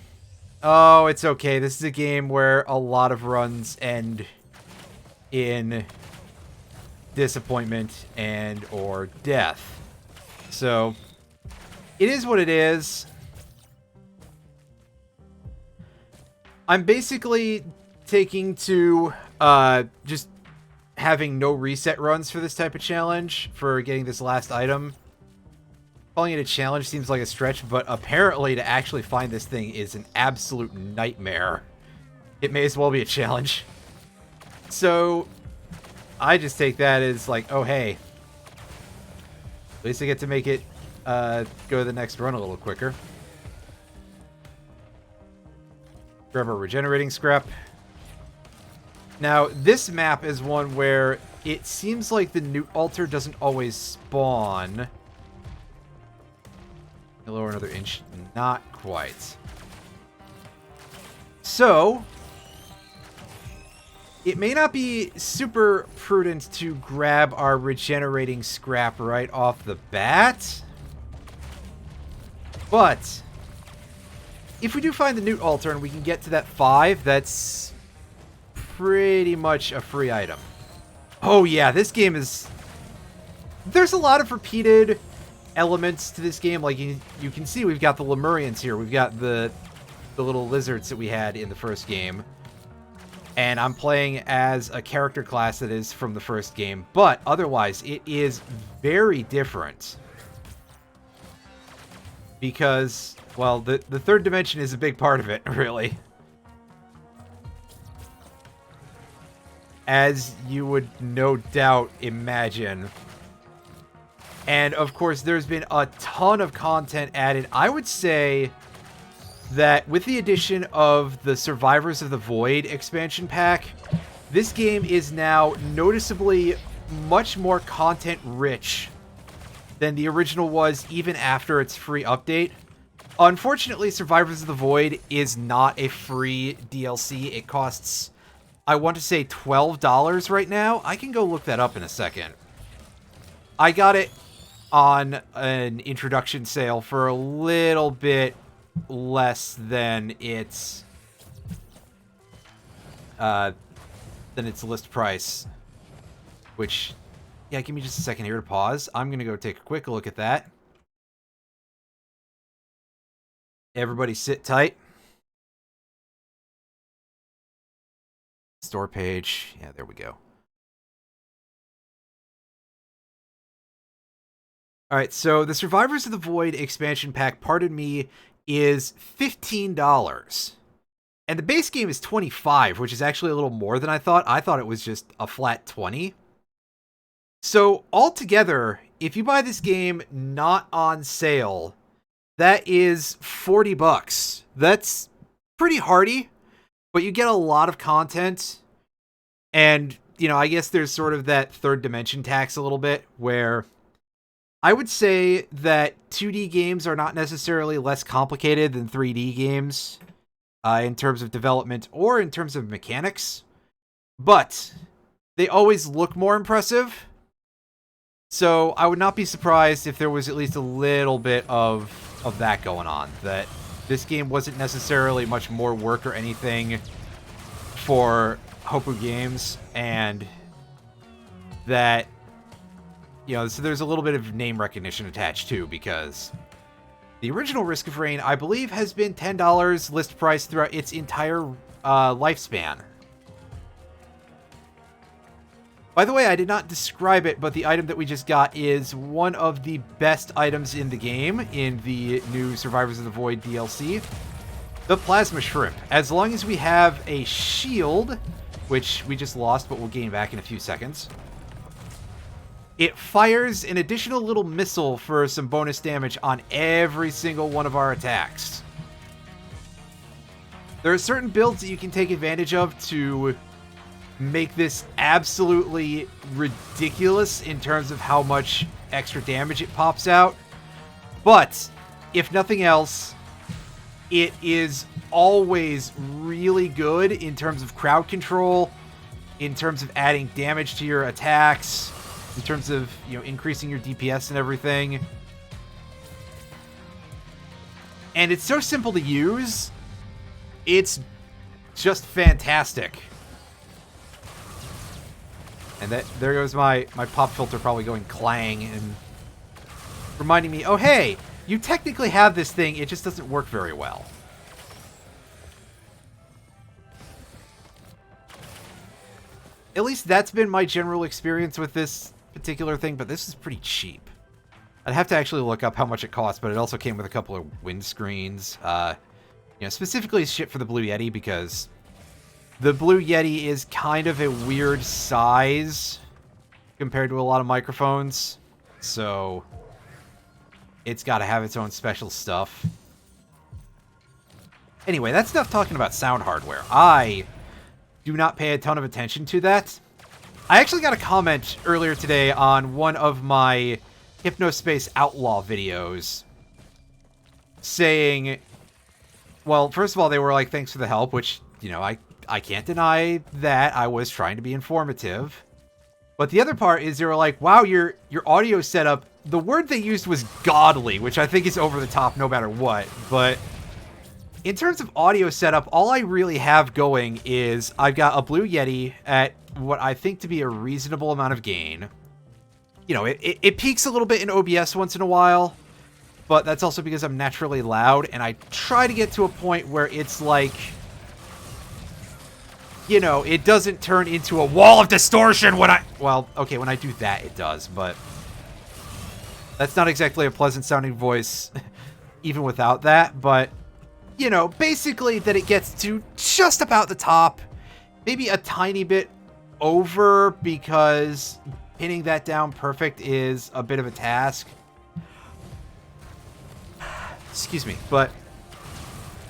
[SPEAKER 1] Oh, it's okay. This is a game where a lot of runs end in disappointment and or death. So, it is what it is. I'm basically taking to just having no reset runs for this type of challenge for getting this last item. Calling it a challenge seems like a stretch, but apparently to actually find this thing is an absolute nightmare. It may as well be a challenge. So, I just take that as like, oh hey, at least I get to make it go to the next run a little quicker. Grab our regenerating scrap. Now, this map is one where it seems like the Newt altar doesn't always spawn. Lower another inch. Not quite. So, it may not be super prudent to grab our regenerating scrap right off the bat. But, if we do find the Newt altar and we can get to that 5, that's pretty much a free item. Oh yeah, this game is... There's a lot of repeated elements to this game. Like, you can see we've got the Lemurians here. We've got the little lizards that we had in the first game. And I'm playing as a character class that is from the first game. But otherwise, it is very different. Because, well, the third dimension is a big part of it, really. As you would no doubt imagine. And, of course, there's been a ton of content added. I would say that with the addition of the Survivors of the Void expansion pack, this game is now noticeably much more content-rich than the original was even after its free update. Unfortunately, Survivors of the Void is not a free DLC. It costs, I want to say, $12 right now. I can go look that up in a second. I got it on an introduction sale for a little bit less than its list price. Which, yeah, give me just a second here to pause. I'm gonna go take a quick look at that. Everybody sit tight. Store page. Yeah, there we go. Alright, so the Survivors of the Void expansion pack, pardon me, is $15. And the base game is $25, which is actually a little more than I thought. I thought it was just a flat $20. So, altogether, if you buy this game not on sale, that is $40. That's pretty hearty, but you get a lot of content. And, you know, I guess there's sort of that third dimension tax a little bit, where I would say that 2D games are not necessarily less complicated than 3D games in terms of development or in terms of mechanics, but they always look more impressive. So I would not be surprised if there was at least a little bit of that going on, that this game wasn't necessarily much more work or anything for Hoppu Games, and that, you know, so there's a little bit of name recognition attached too, because the original Risk of Rain, I believe, has been $10 list price throughout its entire lifespan. By the way, I did not describe it, but the item that we just got is one of the best items in the game in the new Survivors of the Void DLC. The Plasma Shrimp. As long as we have a shield, which we just lost but we'll gain back in a few seconds, it fires an additional little missile for some bonus damage on every single one of our attacks. There are certain builds that you can take advantage of to make this absolutely ridiculous in terms of how much extra damage it pops out. But, if nothing else, it is always really good in terms of crowd control, in terms of adding damage to your attacks, in terms of, you know, increasing your DPS and everything. And it's so simple to use. It's just fantastic. And there goes my pop filter probably going clang and reminding me, oh hey, you technically have this thing, it just doesn't work very well. At least that's been my general experience with this particular thing, but this is pretty cheap. I'd have to actually look up how much it costs, but it also came with a couple of windscreens. You know, specifically shit for the Blue Yeti, because the Blue Yeti is kind of a weird size compared to a lot of microphones. So it's got to have its own special stuff. Anyway, that's enough talking about sound hardware. I do not pay a ton of attention to that. I actually got a comment earlier today on one of my Hypnospace Outlaw videos saying, well, first of all, they were like, thanks for the help, which, you know, I can't deny that. I was trying to be informative. But the other part is they were like, wow, your audio setup, the word they used was godly, which I think is over the top no matter what. But in terms of audio setup, all I really have going is I've got a Blue Yeti at what I think to be a reasonable amount of gain. You know, it peaks a little bit in OBS once in a while, but that's also because I'm naturally loud, and I try to get to a point where it's like, you know, it doesn't turn into a wall of distortion when well, okay, when I do that, it does, but that's not exactly a pleasant sounding voice, even without that, but, you know, basically that it gets to just about the top, maybe a tiny bit over, because pinning that down perfect is a bit of a task. Excuse me, but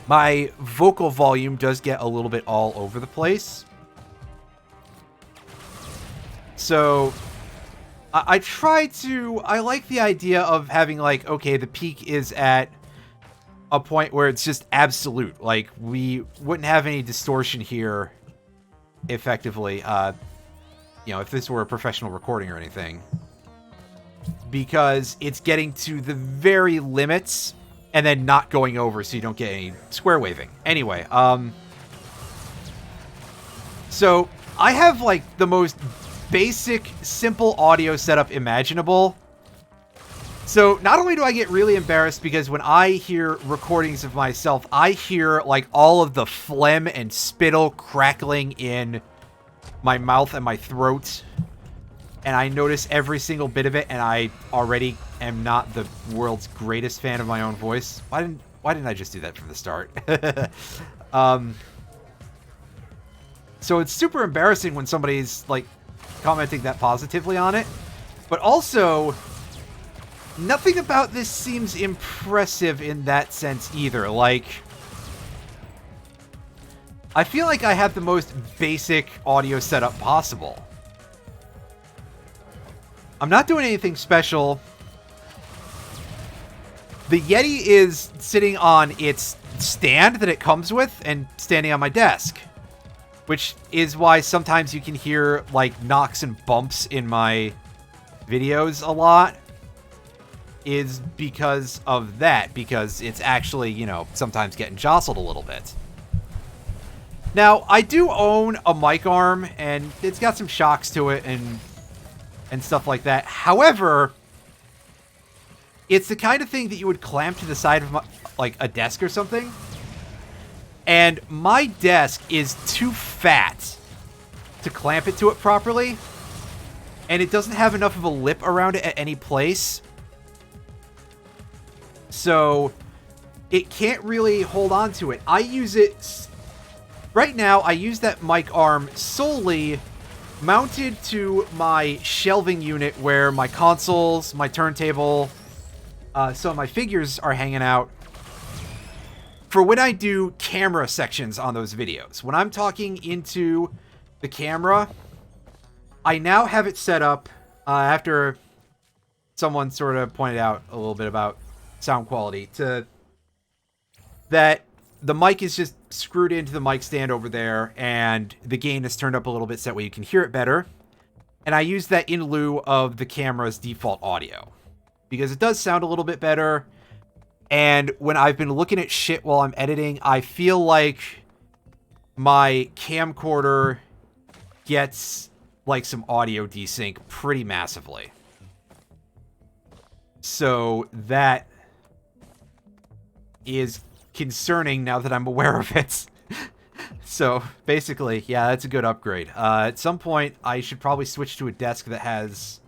[SPEAKER 1] my vocal volume does get a little bit all over the place. So I like the idea of having, like, okay, the peak is at a point where it's just absolute. Like, we wouldn't have any distortion here, effectively, you know, if this were a professional recording or anything. Because it's getting to the very limits and then not going over so you don't get any square waving. Anyway, so I have, like, the most basic, simple audio setup imaginable. So not only do I get really embarrassed because when I hear recordings of myself, I hear, like, all of the phlegm and spittle crackling in my mouth and my throat, and I notice every single bit of it, and I already am not the world's greatest fan of my own voice. Why didn't I just do that from the start? So it's super embarrassing when somebody's, like, commenting that positively on it. But also, nothing about this seems impressive in that sense either. Like, I feel like I have the most basic audio setup possible. I'm not doing anything special. The Yeti is sitting on its stand that it comes with and standing on my desk, which is why sometimes you can hear, like, knocks and bumps in my videos a lot, is because of that, because it's actually, you know, sometimes getting jostled a little bit. Now, I do own a mic arm, and it's got some shocks to it and stuff like that. However, it's the kind of thing that you would clamp to the side of, like, a desk or something. And my desk is too fat to clamp it to it properly. And it doesn't have enough of a lip around it at any place. So it can't really hold on to it. I use it... Right now, I use that mic arm solely mounted to my shelving unit where my consoles, my turntable, some of my figures are hanging out. For when I do camera sections on those videos, when I'm talking into the camera, I now have it set up after someone sort of pointed out a little bit about sound quality that the mic is just screwed into the mic stand over there and the gain is turned up a little bit so that way you can hear it better. And I use that in lieu of the camera's default audio because it does sound a little bit better. And when I've been looking at shit while I'm editing, I feel like my camcorder gets like some audio desync pretty massively. So that is concerning now that I'm aware of it. So basically, yeah, that's a good upgrade. At some point, I should probably switch to a desk that has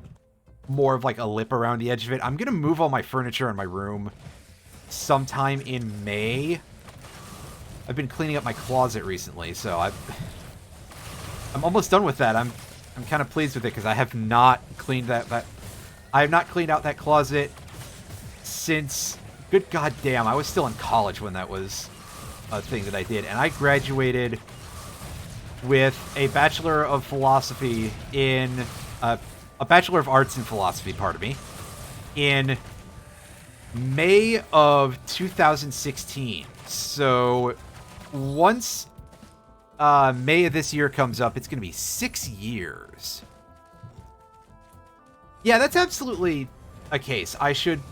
[SPEAKER 1] more of like a lip around the edge of it. I'm going to move all my furniture in my room sometime in May. I've been cleaning up my closet recently, so I'm almost done with that. I'm kind of pleased with it because I have not cleaned I have not cleaned out that closet since, good goddamn, I was still in college when that was a thing that I did. And I graduated with a Bachelor of Philosophy in, a Bachelor of Arts in Philosophy, pardon me, in May of 2016. So once May of this year comes up, it's going to be 6 years. Yeah, that's absolutely a case. I should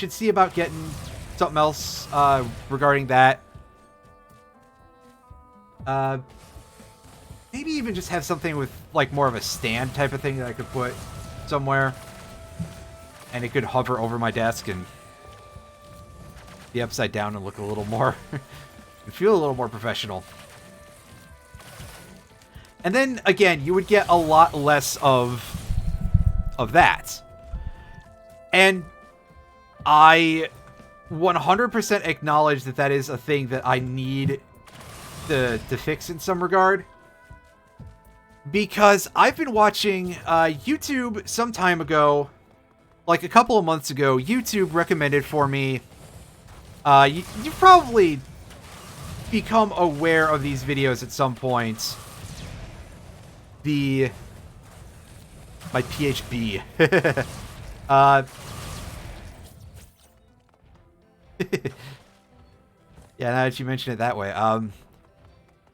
[SPEAKER 1] see about getting something else regarding that. Maybe even just have something with like more of a stand type of thing that I could put somewhere, and it could hover over my desk and be upside down and look a little more, feel a little more professional. And then again, you would get a lot less of that. And I 100% acknowledge that that is a thing that I need to fix in some regard. Because I've been watching YouTube some time ago, like a couple of months ago, YouTube recommended for me, you've probably become aware of these videos at some point. My PHB. Yeah, now that you mention it that way.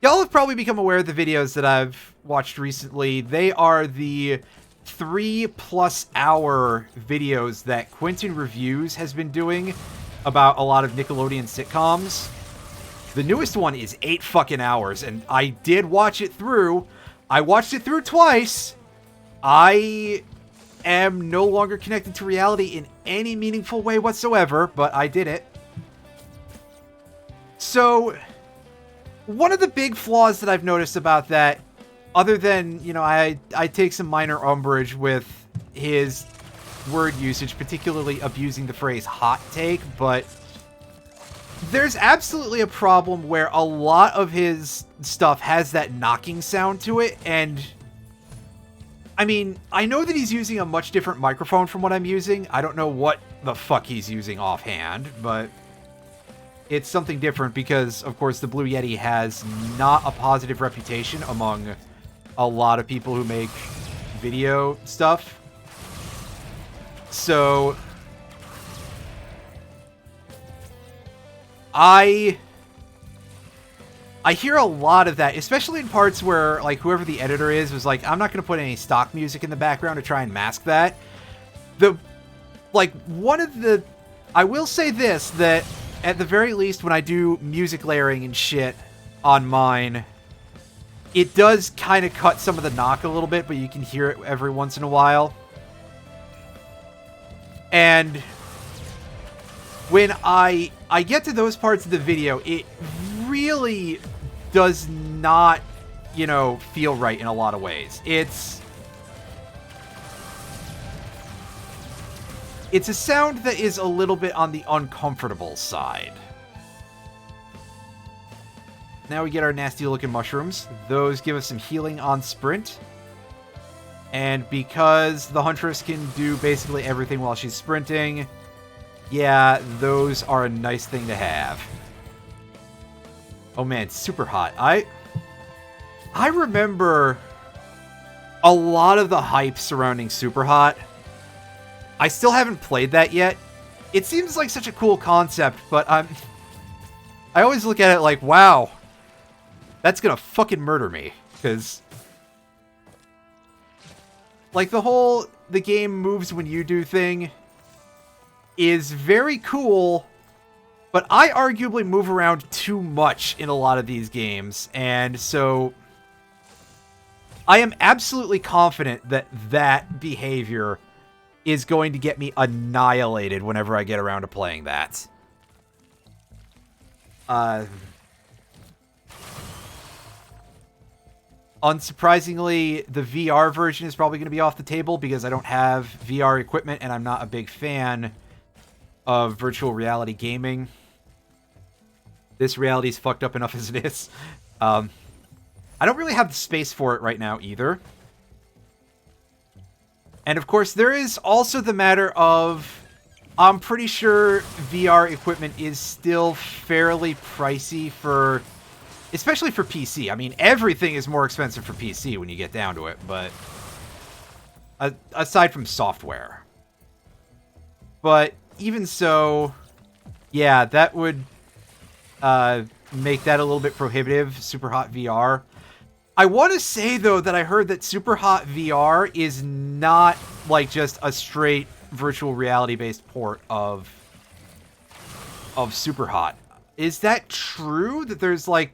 [SPEAKER 1] Y'all have probably become aware of the videos that I've watched recently. They are the 3+ hour videos that Quentin Reviews has been doing about a lot of Nickelodeon sitcoms. The newest one is 8 fucking hours, and I did watch it through. I watched it through twice. I am no longer connected to reality in any meaningful way whatsoever, but I did it. So, one of the big flaws that I've noticed about that, other than, you know, I take some minor umbrage with his word usage, particularly abusing the phrase hot take, but there's absolutely a problem where a lot of his stuff has that knocking sound to it, and I mean, I know that he's using a much different microphone from what I'm using. I don't know what the fuck he's using offhand, but it's something different because, of course, the Blue Yeti has not a positive reputation among a lot of people who make video stuff. So I hear a lot of that, especially in parts where, like, whoever the editor is was like, I'm not going to put any stock music in the background to try and mask that. I will say this, that at the very least, when I do music layering and shit on mine, it does kind of cut some of the knock a little bit, but you can hear it every once in a while. And when I get to those parts of the video, it really does not, you know, feel right in a lot of ways. It's a sound that is a little bit on the uncomfortable side. Now we get our nasty looking mushrooms. Those give us some healing on sprint. And because the Huntress can do basically everything while she's sprinting, yeah, those are a nice thing to have. Oh man, super hot. I remember a lot of the hype surrounding Super Hot. I still haven't played that yet. It seems like such a cool concept, but I always look at it like, wow, that's gonna fucking murder me. Because, like, the game moves when you do thing is very cool, but I arguably move around too much in a lot of these games, and so I am absolutely confident that that behavior is going to get me annihilated whenever I get around to playing that. Unsurprisingly, the VR version is probably going to be off the table because I don't have VR equipment and I'm not a big fan of virtual reality gaming. This reality is fucked up enough as it is. I don't really have the space for it right now either. And of course, there is also the matter of, I'm pretty sure VR equipment is still fairly pricey for, especially for PC. I mean, everything is more expensive for PC when you get down to it, but aside from software. But even so, yeah, that would make that a little bit prohibitive, Super Hot VR. I want to say, though, that I heard that Super Hot VR is not, like, just a straight virtual reality-based port of Super Hot. Is that true? That there's, like,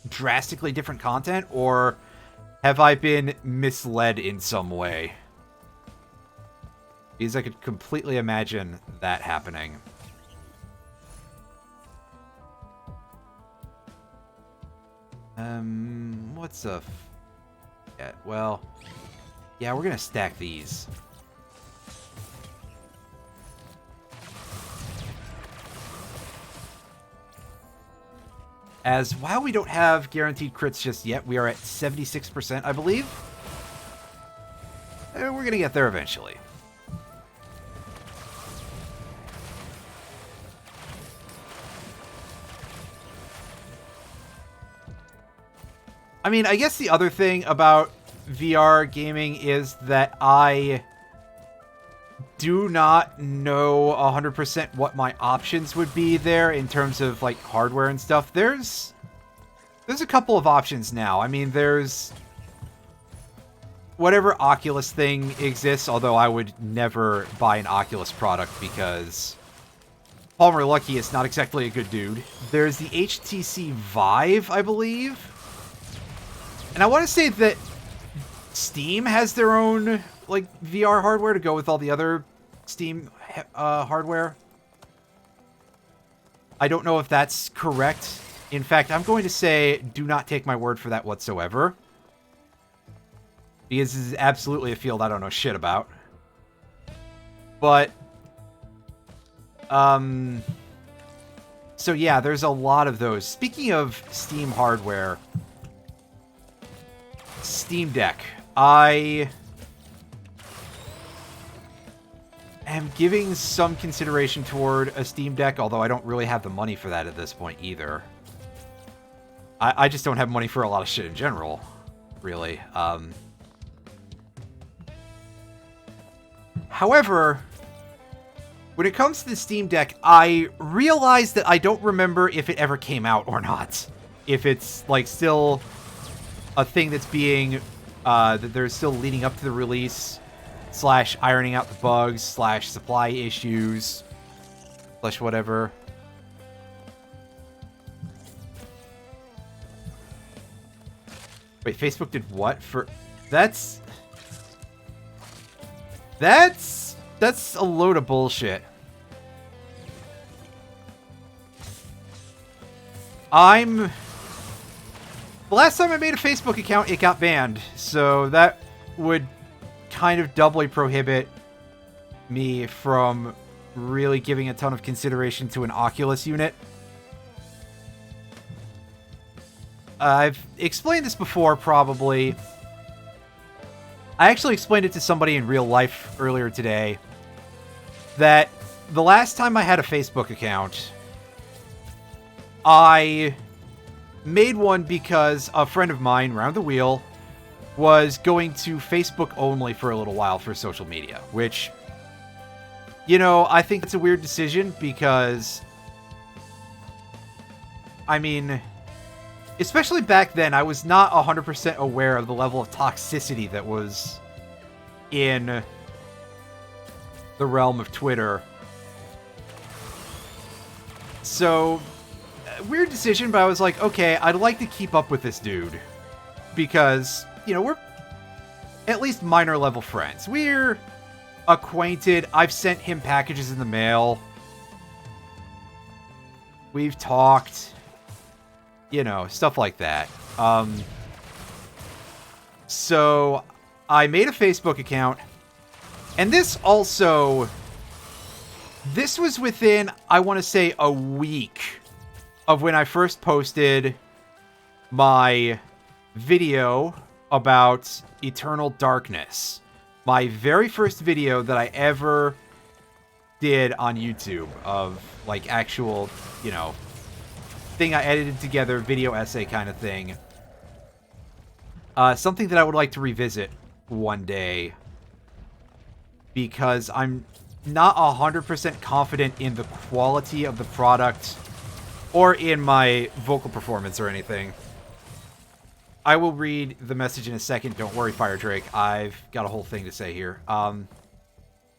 [SPEAKER 1] drastically different content? Or have I been misled in some way? Because I could completely imagine that happening. What's a... Yeah, well... Yeah, we're gonna stack these. As while we don't have guaranteed crits just yet, we are at 76%, I believe. And we're gonna get there eventually. I mean, I guess the other thing about VR gaming is that I do not know 100% what my options would be there in terms of, like, hardware and stuff. There's a couple of options now. I mean, there's whatever Oculus thing exists, although I would never buy an Oculus product because Palmer Luckey is not exactly a good dude. There's the HTC Vive, I believe. And I want to say that Steam has their own, like, VR hardware to go with all the other Steam hardware. I don't know if that's correct. In fact, I'm going to say do not take my word for that whatsoever. Because this is absolutely a field I don't know shit about. But, so yeah, there's a lot of those. Speaking of Steam hardware... Steam Deck. I am giving some consideration toward a Steam Deck, although I don't really have the money for that at this point either. I just don't have money for a lot of shit in general, really. However, when it comes to the Steam Deck, I realize that I don't remember if it ever came out or not. If it's, like, still a thing that's being, that they're still leading up to the release, / ironing out the bugs, / supply issues, / whatever. Wait, Facebook did what for... That's a load of bullshit. The last time I made a Facebook account, it got banned, so that would kind of doubly prohibit me from really giving a ton of consideration to an Oculus unit. I've explained this before, probably. I actually explained it to somebody in real life earlier today, that the last time I had a Facebook account, I made one because a friend of mine, Round the Wheel, was going to Facebook only for a little while for social media, which, you know, I think it's a weird decision because, I mean, especially back then, I was not 100% aware of the level of toxicity that was in the realm of Twitter. So, weird decision, but I was like, okay, I'd like to keep up with this dude. Because, you know, we're at least minor level friends. We're acquainted. I've sent him packages in the mail. We've talked. You know, stuff like that. So, I made a Facebook account. And this also... This was within, I want to say, a week of when I first posted my video about Eternal Darkness. My very first video that I ever did on YouTube of, like, actual, you know, thing I edited together, video essay kind of thing. Something that I would like to revisit one day, because I'm not 100% confident in the quality of the product or in my vocal performance or anything. I will read the message in a second. Don't worry, Fire Drake. I've got a whole thing to say here.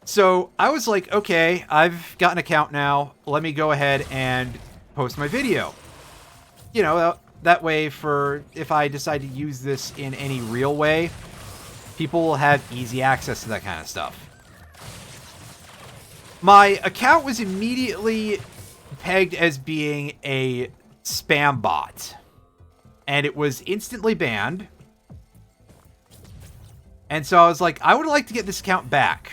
[SPEAKER 1] So I was like, okay, I've got an account now. Let me go ahead and post my video. You know, that way, for if I decide to use this in any real way, people will have easy access to that kind of stuff. My account was immediately pegged as being a spam bot, and it was instantly banned. And so I was like, I would like to get this account back.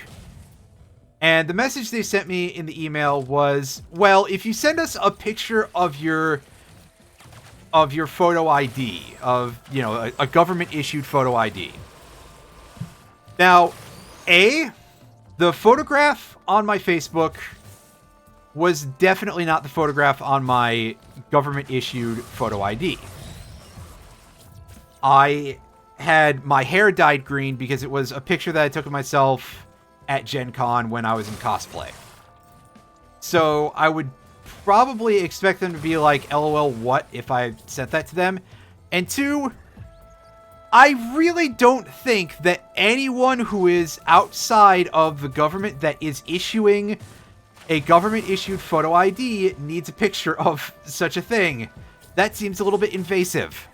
[SPEAKER 1] And the message they sent me in the email was, well, if you send us a picture of your photo ID, of, you know, a government-issued photo ID. Now, the photograph on my Facebook was definitely not the photograph on my government-issued photo ID. I had my hair dyed green because it was a picture that I took of myself at Gen Con when I was in cosplay. So I would probably expect them to be like, LOL, what, if I sent that to them? And two, I really don't think that anyone who is outside of the government that is issuing a government-issued photo ID needs a picture of such a thing. That seems a little bit invasive.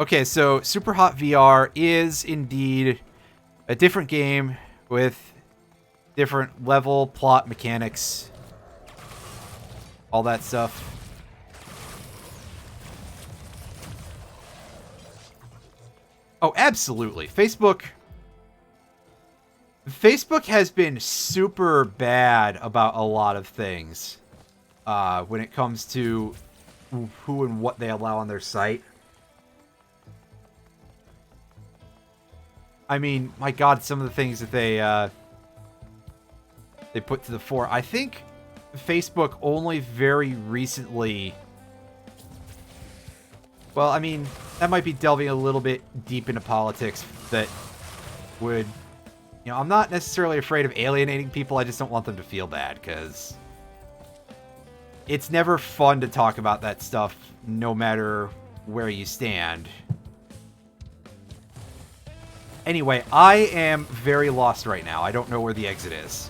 [SPEAKER 1] Okay, so Super Hot VR is indeed a different game with different level, plot, mechanics, all that stuff. Oh, absolutely. Facebook has been super bad about a lot of things when it comes to who and what they allow on their site. I mean, my God, some of the things that they put to the fore. I think Facebook only very recently... Well, I mean, that might be delving a little bit deep into politics that would... You know, I'm not necessarily afraid of alienating people, I just don't want them to feel bad, because it's never fun to talk about that stuff, no matter where you stand. Anyway, I am very lost right now. I don't know where the exit is.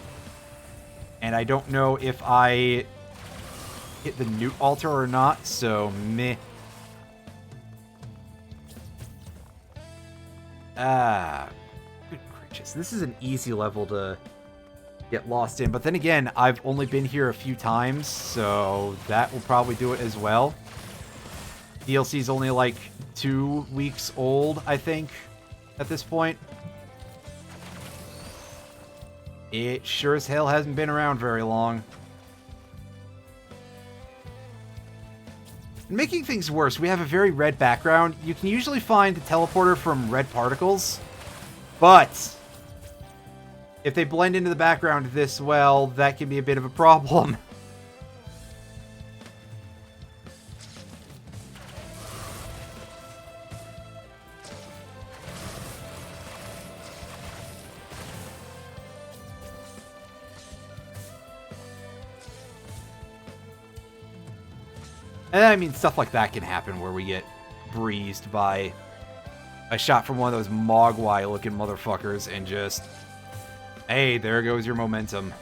[SPEAKER 1] And I don't know if I hit the newt altar or not, so meh. Good gracious. This is an easy level to get lost in. But then again, I've only been here a few times, so that will probably do it as well. DLC's only like 2 weeks old, I think, at this point. It sure as hell hasn't been around very long. Making things worse, we have a very red background. You can usually find the teleporter from red particles, but if they blend into the background this well, that can be a bit of a problem. And I mean, stuff like that can happen where we get breezed by a shot from one of those Mogwai-looking motherfuckers and just, hey, there goes your momentum.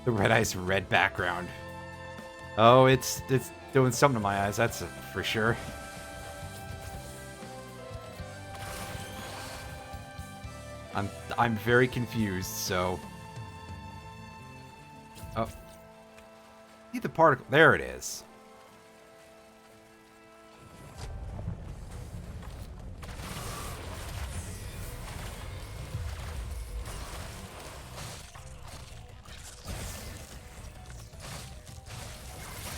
[SPEAKER 1] The red eyes, red background. Oh, it's doing something to my eyes, that's for sure. I'm very confused, so... Oh. See the particle. There it is.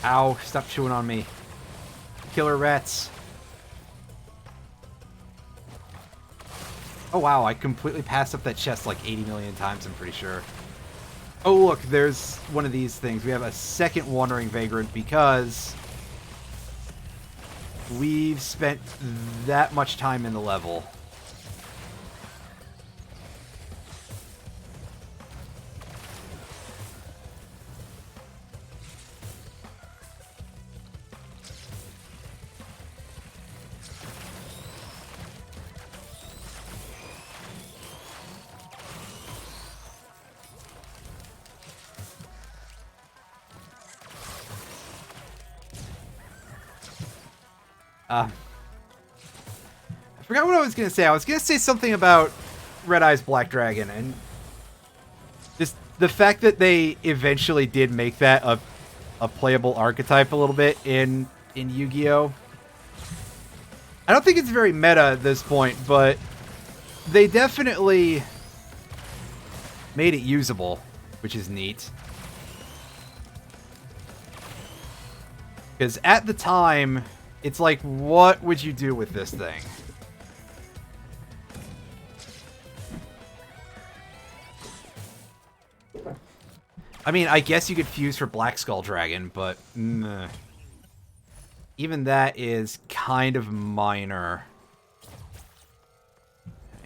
[SPEAKER 1] Ow, stop chewing on me. Killer rats. Oh wow, I completely passed up that chest like 80 million times, I'm pretty sure. Oh look, there's one of these things. We have a second Wandering Vagrant because we've spent that much time in the level. I forgot what I was going to say. I was going to say something about Red Eyes Black Dragon, and just the fact that they eventually did make that a playable archetype a little bit in Yu-Gi-Oh! I don't think it's very meta at this point, but they definitely made it usable, which is neat. Because at the time, it's like, what would you do with this thing? I mean, I guess you could fuse for Black Skull Dragon, but even that is kind of minor.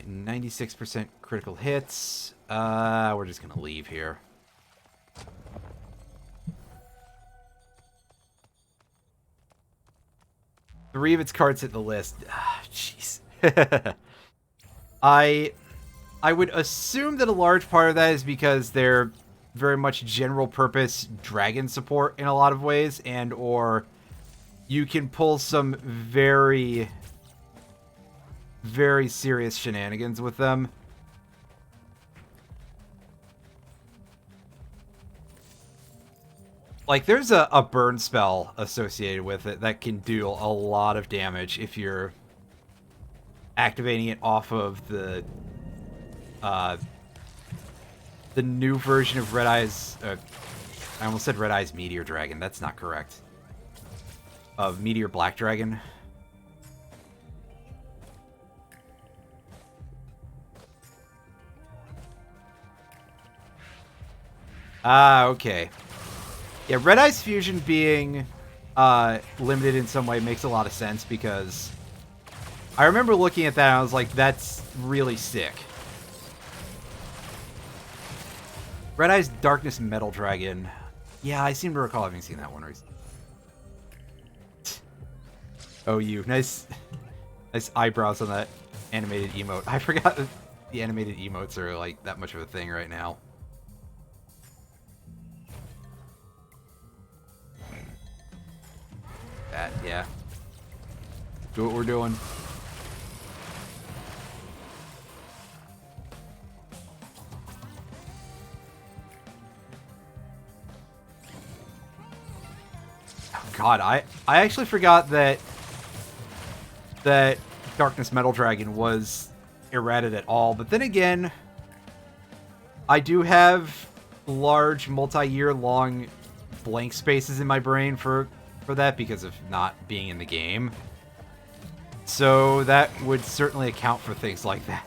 [SPEAKER 1] 96% critical hits. We're just gonna leave here. Three of its cards hit the list. Jeez. I would assume that a large part of that is because they're very much general purpose dragon support in a lot of ways, and or you can pull some very, very serious shenanigans with them. Like, there's a burn spell associated with it that can do a lot of damage if you're activating it off of the new version of Red Eyes. I almost said Red Eyes Meteor Dragon. That's not correct. Of Meteor Black Dragon. Okay. Yeah, Red Eyes Fusion being limited in some way makes a lot of sense, because I remember looking at that and I was like, that's really sick. Red Eyes Darkness Metal Dragon. Yeah, I seem to recall having seen that one. Oh, you. Nice eyebrows on that animated emote. I forgot that the animated emotes are like that much of a thing right now. That, yeah. Do what we're doing. Oh god, I actually forgot that Darkness Metal Dragon was errated at all, but then again, I do have large multi-year long blank spaces in my brain for that because of not being in the game. So that would certainly account for things like that.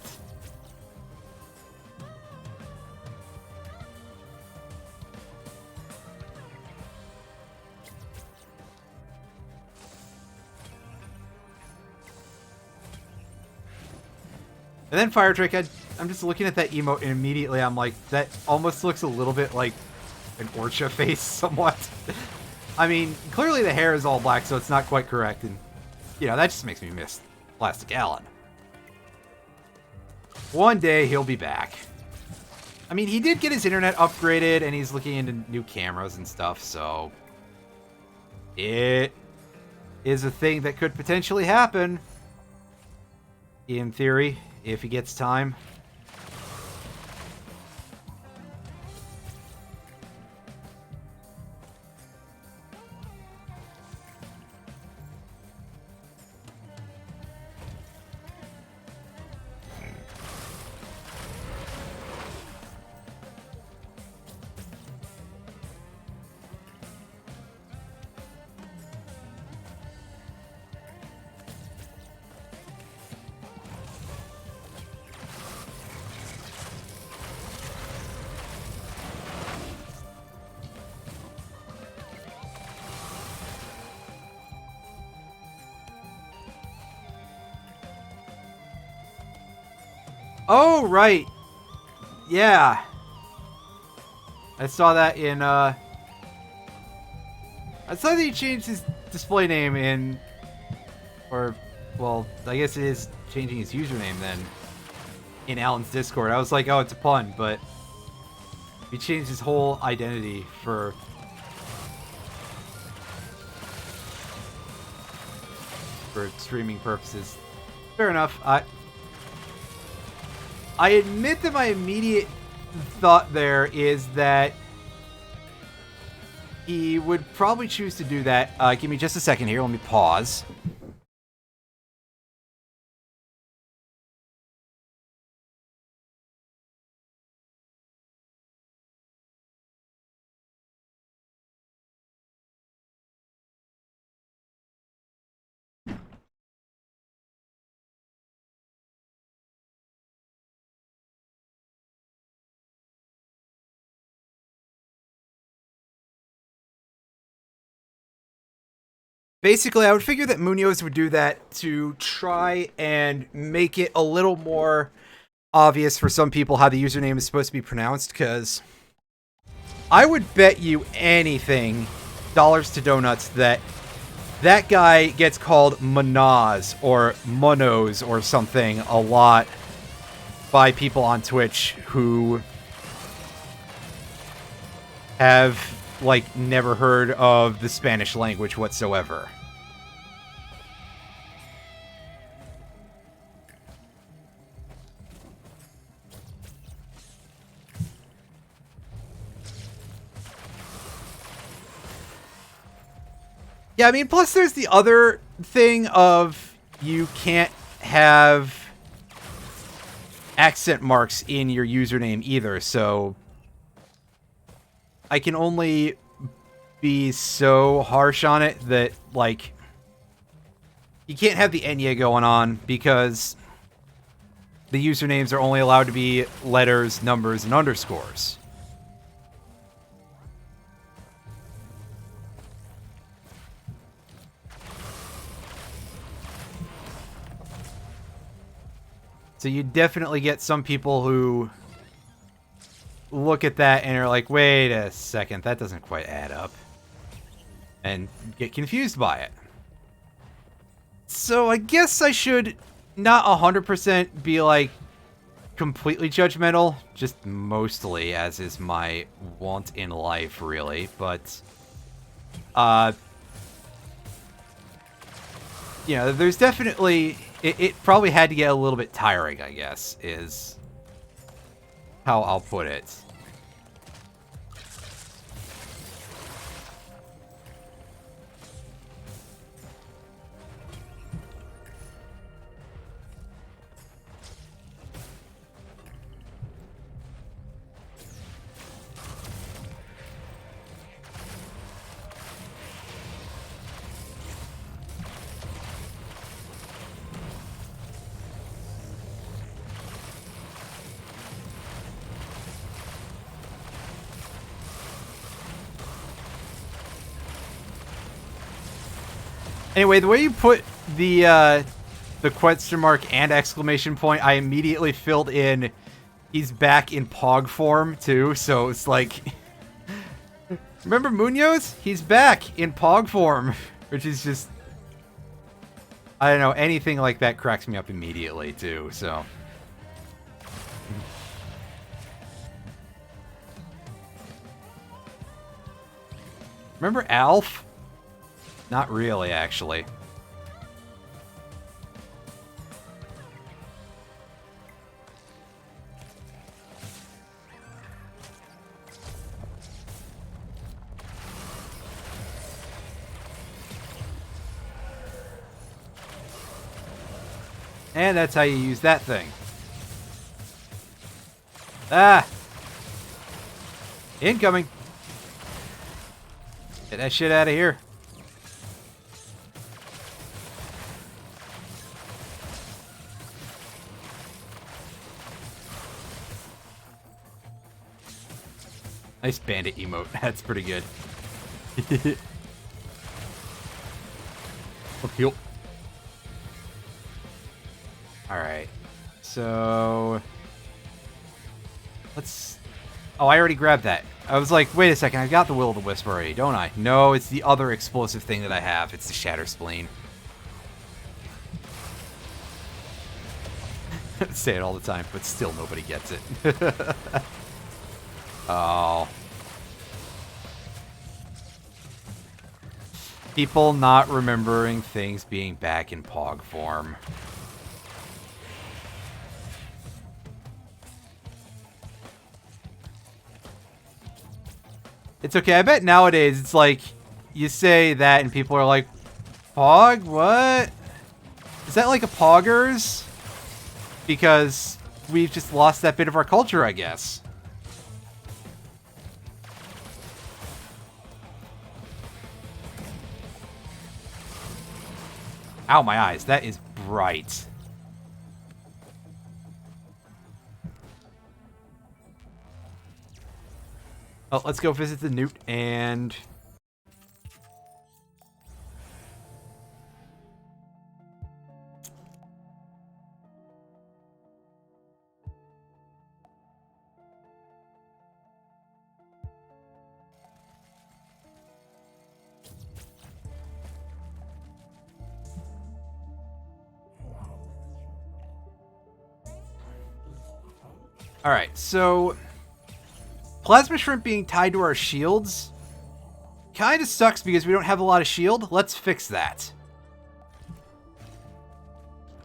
[SPEAKER 1] And then Fire Trick, I'm just looking at that emote and immediately I'm like, that almost looks a little bit like an Orcha face somewhat. I mean, clearly the hair is all black, so it's not quite correct. And, you know, that just makes me miss Plastic Alan. One day he'll be back. I mean, he did get his internet upgraded and he's looking into new cameras and stuff, so it is a thing that could potentially happen. In theory, if he gets time. Oh, right. Yeah. I saw that in, I saw that he changed his display name in, or, well, I guess it is changing his username then, in Alan's Discord. I was like, oh, it's a pun, but he changed his whole identity for streaming purposes. Fair enough. I admit that my immediate thought there is that he would probably choose to do that. Give me just a second here. Let me pause. Basically, I would figure that Munoz would do that to try and make it a little more obvious for some people how the username is supposed to be pronounced, because I would bet you anything, dollars to donuts, that that guy gets called Manaz or Monos or something a lot by people on Twitch who have, like, never heard of the Spanish language whatsoever. Yeah, I mean, plus there's the other thing of you can't have accent marks in your username either, so I can only be so harsh on it that, like, you can't have the Enya going on because the usernames are only allowed to be letters, numbers, and underscores. So you definitely get some people who look at that and are like, wait a second, that doesn't quite add up. And get confused by it. So I guess I should not 100% be, like, completely judgmental. Just mostly, as is my wont in life, really. But, you know, there's definitely... It probably had to get a little bit tiring, I guess, is how I'll put it. Anyway, the way you put the question mark and exclamation point, I immediately filled in he's back in Pog form, too. So it's like... Remember Munoz? He's back in Pog form. Which is just... I don't know, anything like that cracks me up immediately, too, so... Remember Alf? Not really, actually. And that's how you use that thing. Ah! Incoming! Get that shit out of here. Nice bandit emote. That's pretty good. Heal. Alright. So... Let's... Oh, I already grabbed that. I was like, wait a second, I got the Will-o'-the-Wisp already, don't I? No, it's the other explosive thing that I have. It's the Shatter Spleen. Say it all the time, but still nobody gets it. Oh. People not remembering things being back in Pog form. It's okay. I bet nowadays it's like you say that and people are like, Pog? What? Is that like a Poggers? Because we've just lost that bit of our culture, I guess. Ow, my eyes. That is bright. Well, let's go visit the Newt and... Alright, so... Plasma Shrimp being tied to our shields kind of sucks because we don't have a lot of shield. Let's fix that.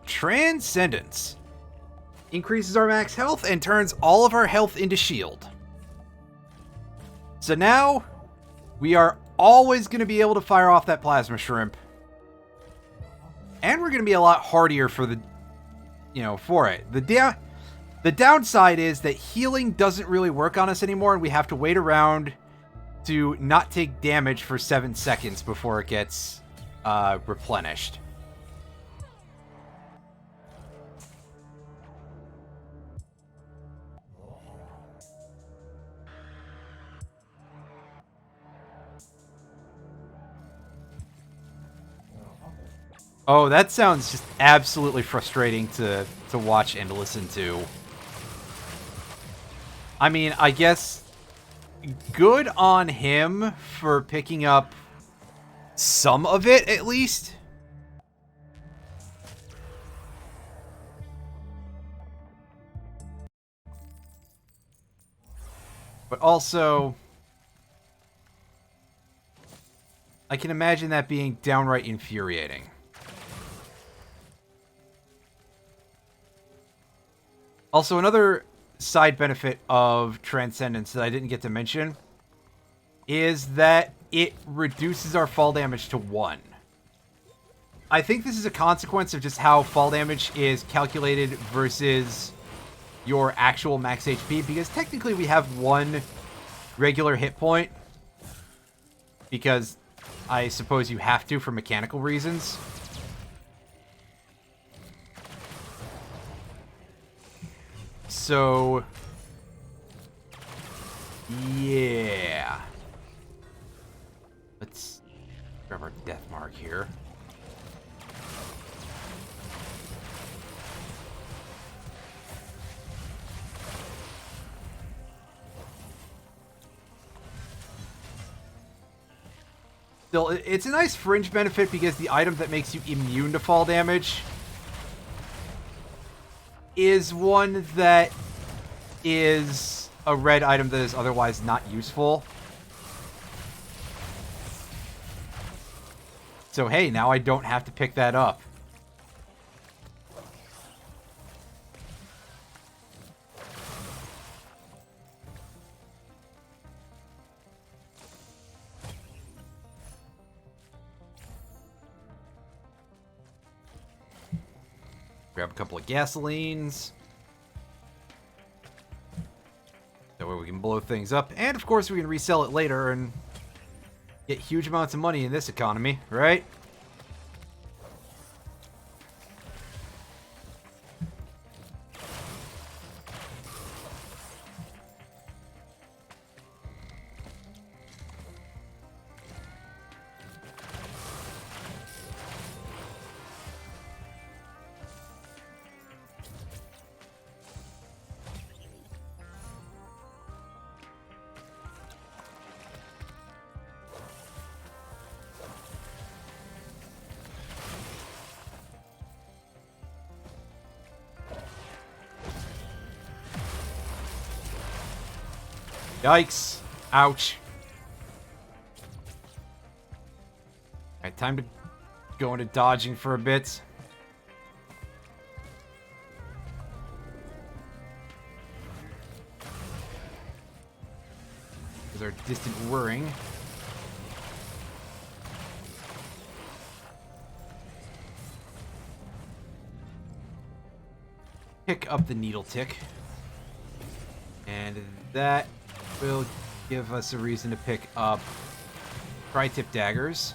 [SPEAKER 1] Transcendence. Increases our max health and turns all of our health into shield. So now, we are always going to be able to fire off that Plasma Shrimp. And we're going to be a lot hardier for the... You know, for it. The downside is that healing doesn't really work on us anymore, and we have to wait around to not take damage for 7 seconds before it gets replenished. Oh, that sounds just absolutely frustrating to watch and listen to. I mean, I guess good on him for picking up some of it, at least. But also, I can imagine that being downright infuriating. Also, another side benefit of Transcendence that I didn't get to mention is that it reduces our fall damage to 1. I think this is a consequence of just how fall damage is calculated versus your actual max HP, because technically we have 1 regular hit point, because I suppose you have to for mechanical reasons. So, yeah. Let's grab our death mark here. Still, it's a nice fringe benefit because the item that makes you immune to fall damage is one that is a red item that is otherwise not useful. So hey, now I don't have to pick that up. Grab a couple of gasolines. That way we can blow things up. And of course we can resell it later and get huge amounts of money in this economy, right? Yikes. Ouch. Alright, time to go into dodging for a bit. There's our distant whirring. Pick up the needle tick. And that will give us a reason to pick up tri-tip daggers,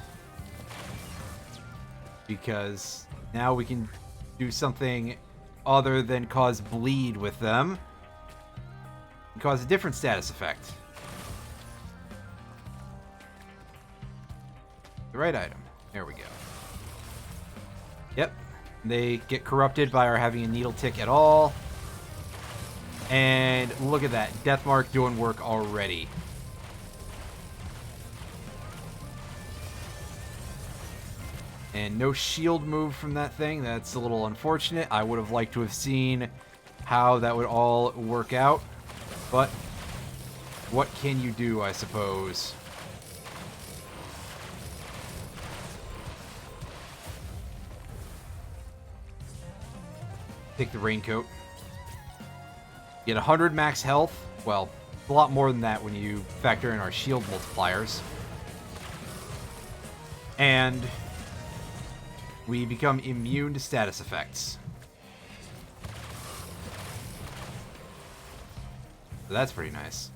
[SPEAKER 1] because now we can do something other than cause bleed with them and cause a different status effect. The right item. There we go. Yep. They get corrupted by our having a needle tick at all. And look at that. Deathmark doing work already. And no shield move from that thing. That's a little unfortunate. I would have liked to have seen how that would all work out. But what can you do, I suppose? Take the raincoat. Get 100 max health. Well, a lot more than that when you factor in our shield multipliers. And we become immune to status effects. So that's pretty nice.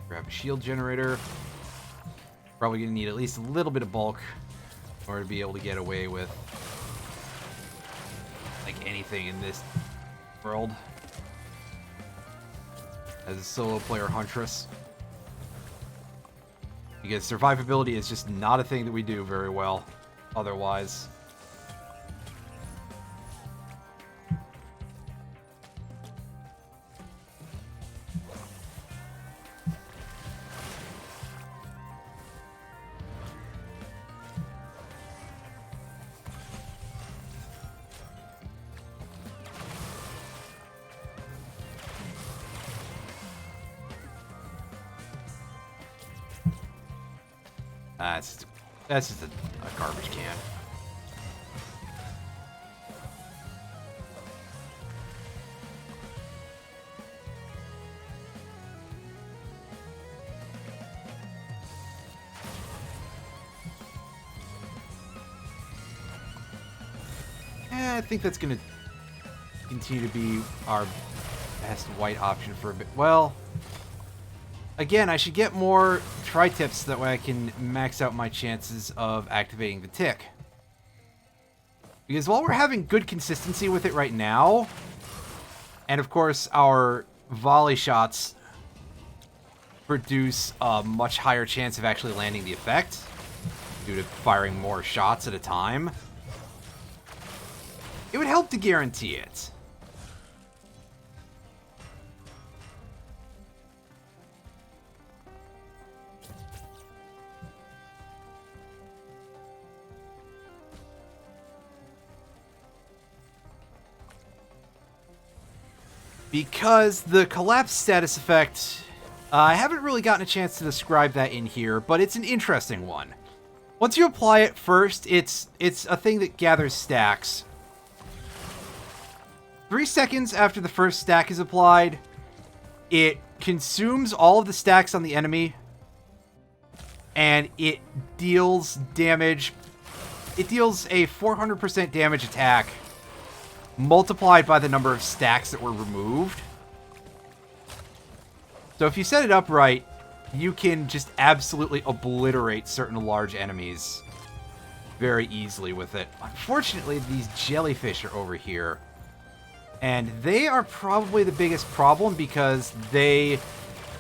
[SPEAKER 1] Grab a shield generator. Probably gonna need at least a little bit of bulk in order to be able to get away with like anything in this world as a solo player Huntress, because survivability is just not a thing that we do very well otherwise. That's just a garbage can. I think that's going to continue to be our best white option for a bit. Well, again, I should get more tri-tips so that way I can max out my chances of activating the tick. Because while we're having good consistency with it right now, and of course our volley shots produce a much higher chance of actually landing the effect due to firing more shots at a time, it would help to guarantee it. Because the collapse status effect, I haven't really gotten a chance to describe that in here, but it's an interesting one. Once you apply it first, it's a thing that gathers stacks. 3 seconds after the first stack is applied, it consumes all of the stacks on the enemy, and it deals damage. It deals a 400% damage attack multiplied by the number of stacks that were removed. So if you set it up right, you can just absolutely obliterate certain large enemies very easily with it. Unfortunately, these jellyfish are over here, and they are probably the biggest problem because they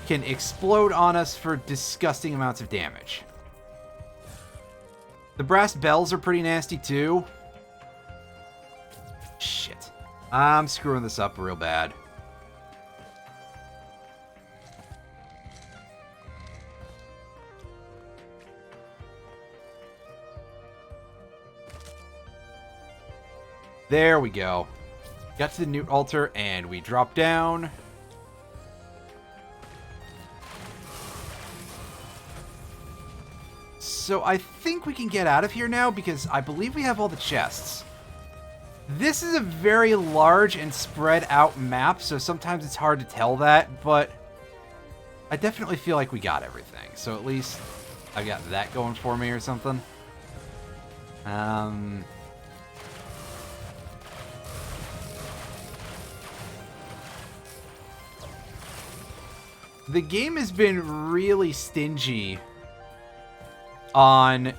[SPEAKER 1] can explode on us for disgusting amounts of damage. The brass bells are pretty nasty too. Shit. I'm screwing this up real bad. There we go. Got to the Newt altar and we drop down. So I think we can get out of here now because I believe we have all the chests. This is a very large and spread out map, so sometimes it's hard to tell that, but I definitely feel like we got everything. So at least I got that going for me or something. The game has been really stingy on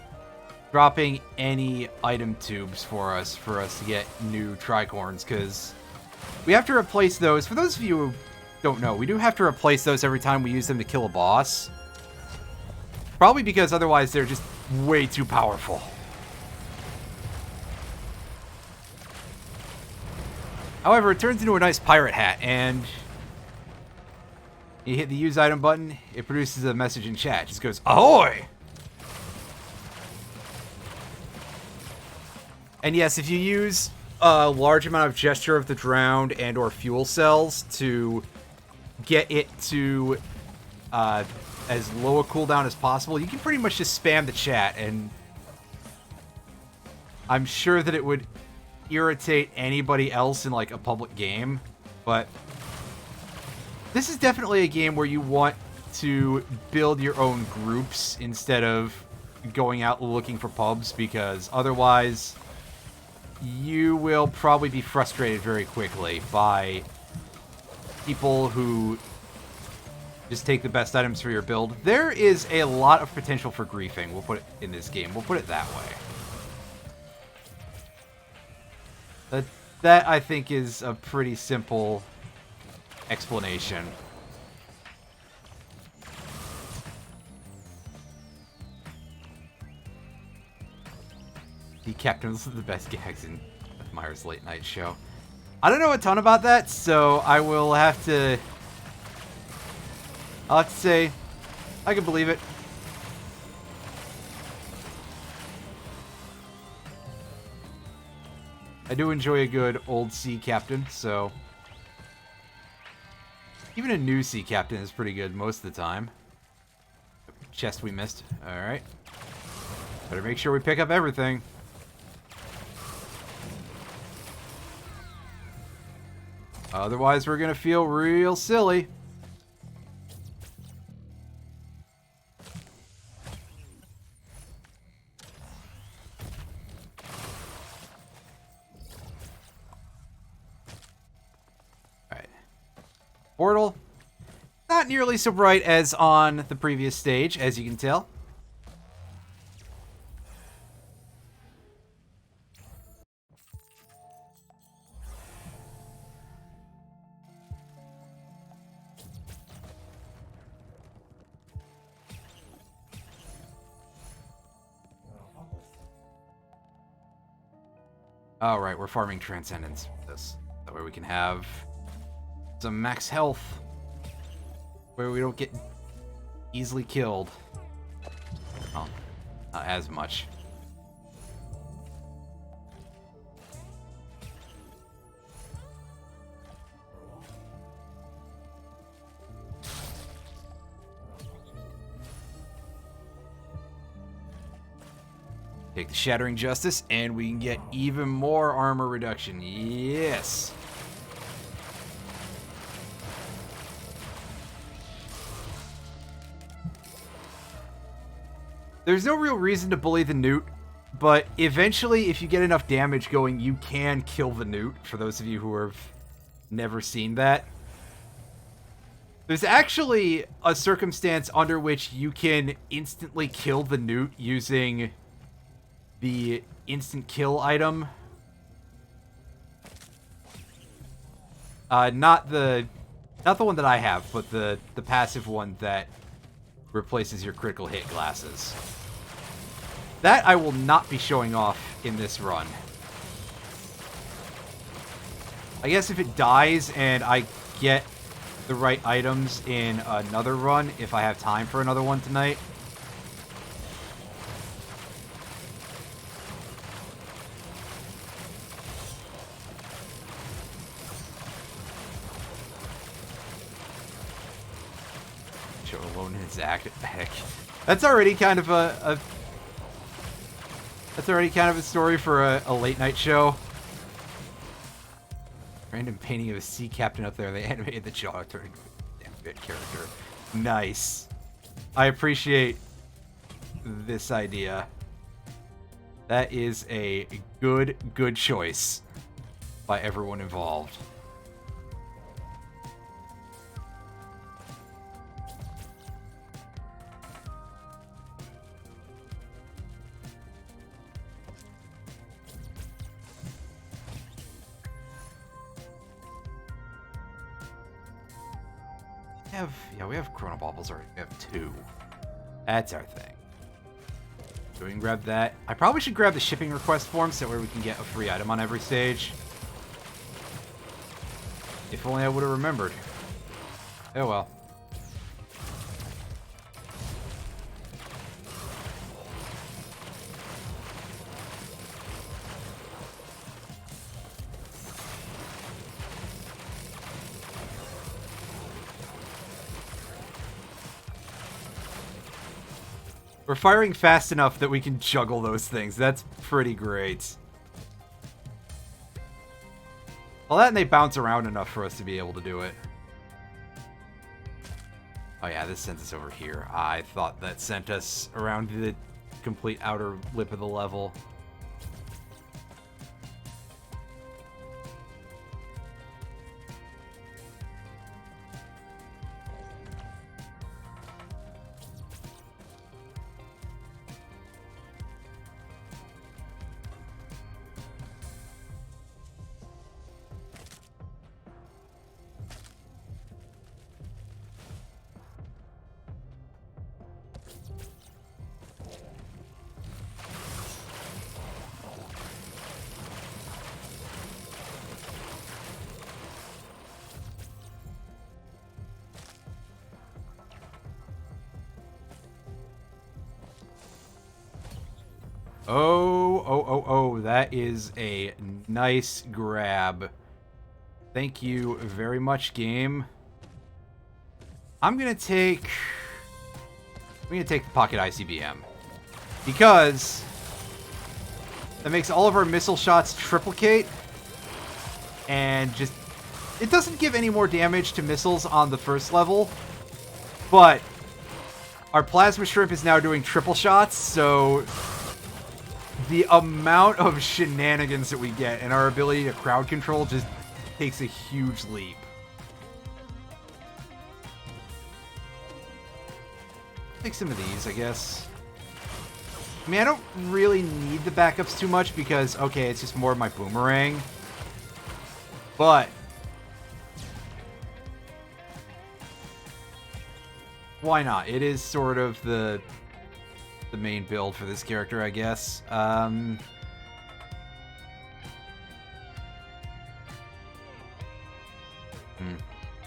[SPEAKER 1] dropping any item tubes for us to get new tricorns, because we have to replace those. For those of you who don't know, we do have to replace those every time we use them to kill a boss. Probably because otherwise they're just way too powerful. However, it turns into a nice pirate hat, and you hit the use item button, it produces a message in chat. It just goes, ahoy! And yes, if you use a large amount of Gesture of the Drowned and or fuel cells to get it to as low a cooldown as possible, you can pretty much just spam the chat, and I'm sure that it would irritate anybody else in like a public game, but this is definitely a game where you want to build your own groups instead of going out looking for pubs, because otherwise you will probably be frustrated very quickly by people who just take the best items for your build. There is a lot of potential for griefing, we'll put it in this game. We'll put it that way. That I think is a pretty simple explanation. The captain was the best gags in Myers Late Night Show. I don't know a ton about that, so I'll have to say I can believe it. I do enjoy a good old sea captain, so even a new sea captain is pretty good most of the time. Chest we missed. Alright. Better make sure we pick up everything. Otherwise, we're gonna feel real silly. Portal. Not nearly so bright as on the previous stage, as you can tell. All right, we're farming Transcendence for this. That way we can have some max health where we don't get easily killed. Oh, not as much. Take the Shattering Justice, and we can get even more armor reduction. Yes! There's no real reason to bully the Newt, but eventually, if you get enough damage going, you can kill the Newt, for those of you who have never seen that. There's actually a circumstance under which you can instantly kill the Newt using the instant kill item. Not the one that I have, but the passive one that replaces your critical hit glasses. That I will not be showing off in this run. I guess if it dies and I get the right items in another run, if I have time for another one tonight. Show alone in his act. Heck, that's already kind of that's already kind of a story for a late night show. Random painting of a sea captain up there. They animated the jaw turning into a damn good character. Nice. I appreciate this idea. That is a good choice by everyone involved. We have Chrono Baubles already. We have 2. That's our thing. So we can grab that. I probably should grab the shipping request form so that way we can get a free item on every stage. If only I would have remembered. Oh well. We're firing fast enough that we can juggle those things. That's pretty great. Well, that and they bounce around enough for us to be able to do it. Oh yeah, this sends us over here. I thought that sent us around the complete outer lip of the level. Oh, that is a nice grab. Thank you very much, game. I'm gonna take the pocket ICBM because that makes all of our missile shots triplicate, and just it doesn't give any more damage to missiles on the first level, but our plasma shrimp is now doing triple shots, so the amount of shenanigans that we get and our ability to crowd control just takes a huge leap. Take some of these, I guess. I mean, I don't really need the backups too much because, okay, it's just more of my boomerang. But why not? It is sort of the main build for this character, I guess. Oh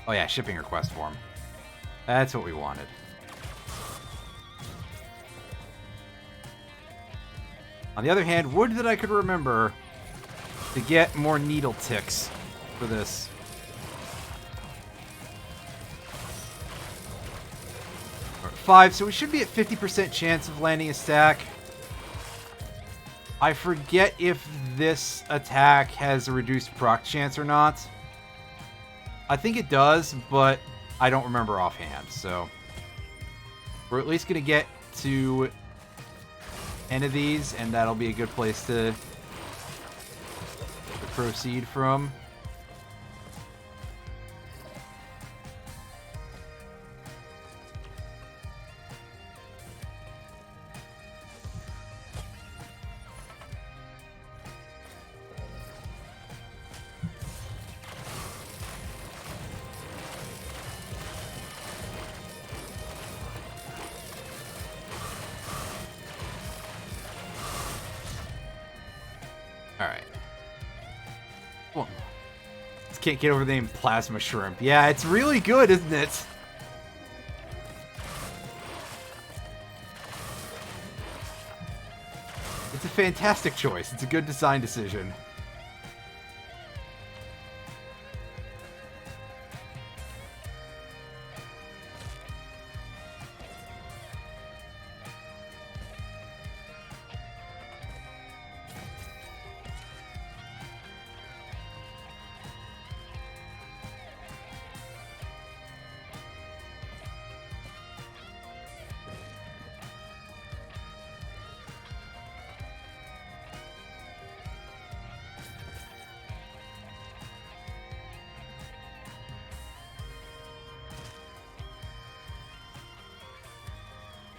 [SPEAKER 1] yeah, shipping request form. That's what we wanted. On the other hand, would that I could remember to get more needle ticks for this. Or 5, so we should be at 50% chance of landing a stack. I forget if this attack has a reduced proc chance or not. I think it does, but I don't remember offhand, so we're at least going to get to end of these, and that'll be a good place to proceed from. Alright. Well, just can't get over the name Plasma Shrimp. Yeah, it's really good, isn't it? It's a fantastic choice. It's a good design decision.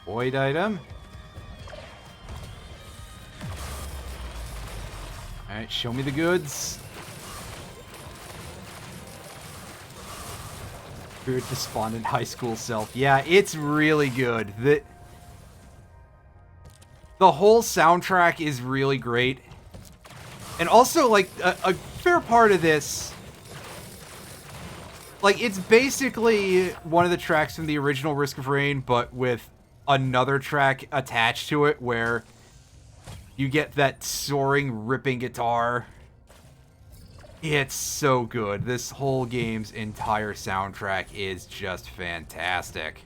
[SPEAKER 1] Void item. Alright, show me the goods. Good despondent high school self. Yeah, it's really good. The whole soundtrack is really great. And also, like, a fair part of this, like, it's basically one of the tracks from the original Risk of Rain, but with another track attached to it where you get that soaring, ripping guitar. It's so good. This whole game's entire soundtrack is just fantastic.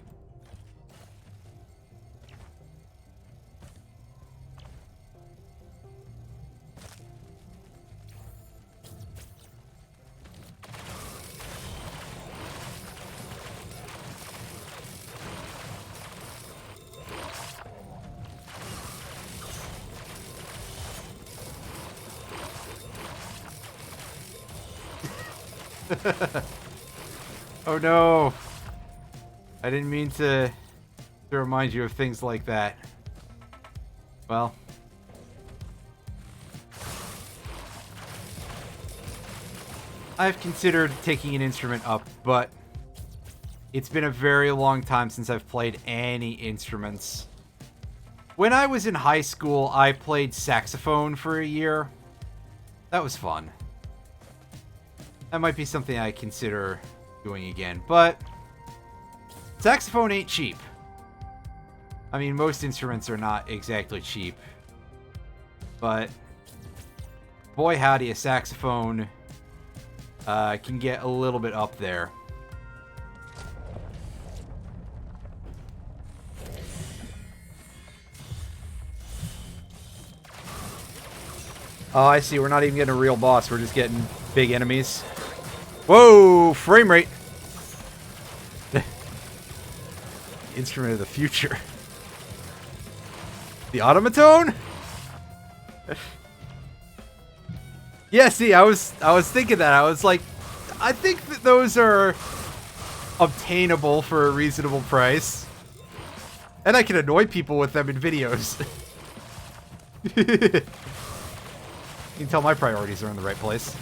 [SPEAKER 1] Oh no! I didn't mean to remind you of things like that. Well. I've considered taking an instrument up, but it's been a very long time since I've played any instruments. When I was in high school, I played saxophone for a year. That was fun. That might be something I consider doing again, but saxophone ain't cheap. I mean, most instruments are not exactly cheap, but boy howdy, a saxophone can get a little bit up there. Oh, I see. We're not even getting a real boss. We're just getting big enemies. Whoa! Frame rate! Instrument of the future. The automaton? Yeah, see, I was thinking that. I was like, I think that those are obtainable for a reasonable price. And I can annoy people with them in videos. You can tell my priorities are in the right place.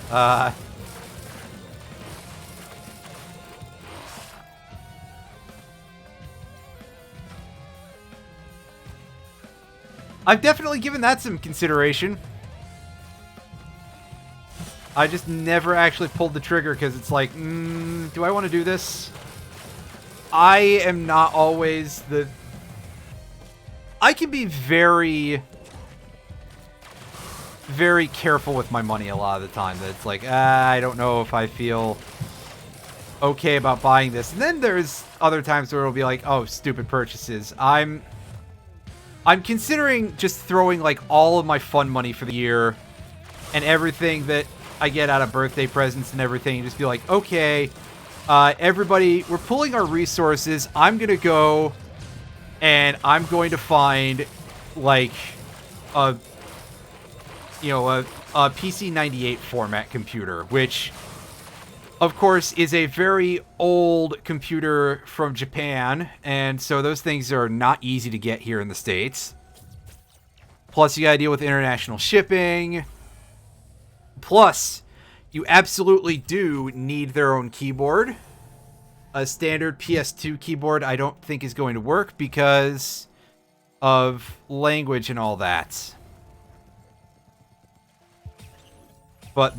[SPEAKER 1] I've definitely given that some consideration. I just never actually pulled the trigger because it's like, do I want to do this? I am not always the... I can be very, very careful with my money a lot of the time. That it's like, I don't know if I feel okay about buying this. And then there's other times where it'll be like, oh, stupid purchases. I'm considering just throwing like all of my fun money for the year and everything that I get out of birthday presents and everything, and just be like, okay, everybody, we're pulling our resources. I'm gonna go and I'm going to find like a PC-98 format computer, which of course is a very old computer from Japan, and so those things are not easy to get here in the States. Plus you gotta deal with international shipping. Plus, you absolutely do need their own keyboard. A standard PS2 keyboard I don't think is going to work because of language and all that. But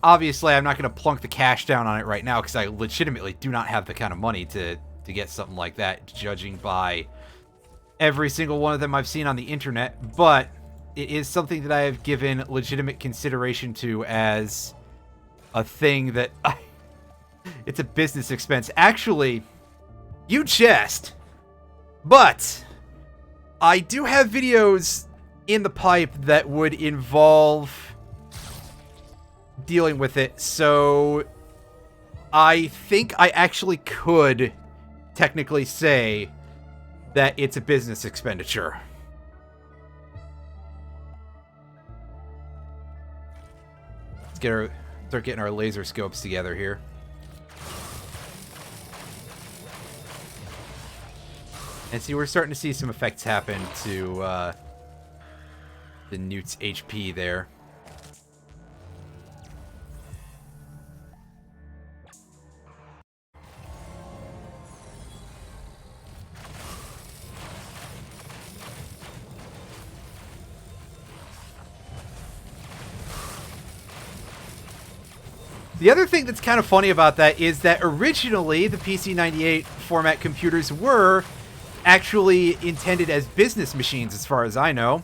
[SPEAKER 1] obviously I'm not going to plunk the cash down on it right now because I legitimately do not have the kind of money to get something like that, judging by every single one of them I've seen on the internet. But it is something that I have given legitimate consideration to as a thing that it's a business expense. Actually, you jest, but I do have videos in the pipe that would involve dealing with it, so I think I actually could technically say that it's a business expenditure. Let's start getting our laser scopes together here. And see, we're starting to see some effects happen to the Newt's HP there. The other thing that's kind of funny about that is that originally the PC-98 format computers were actually intended as business machines, as far as I know.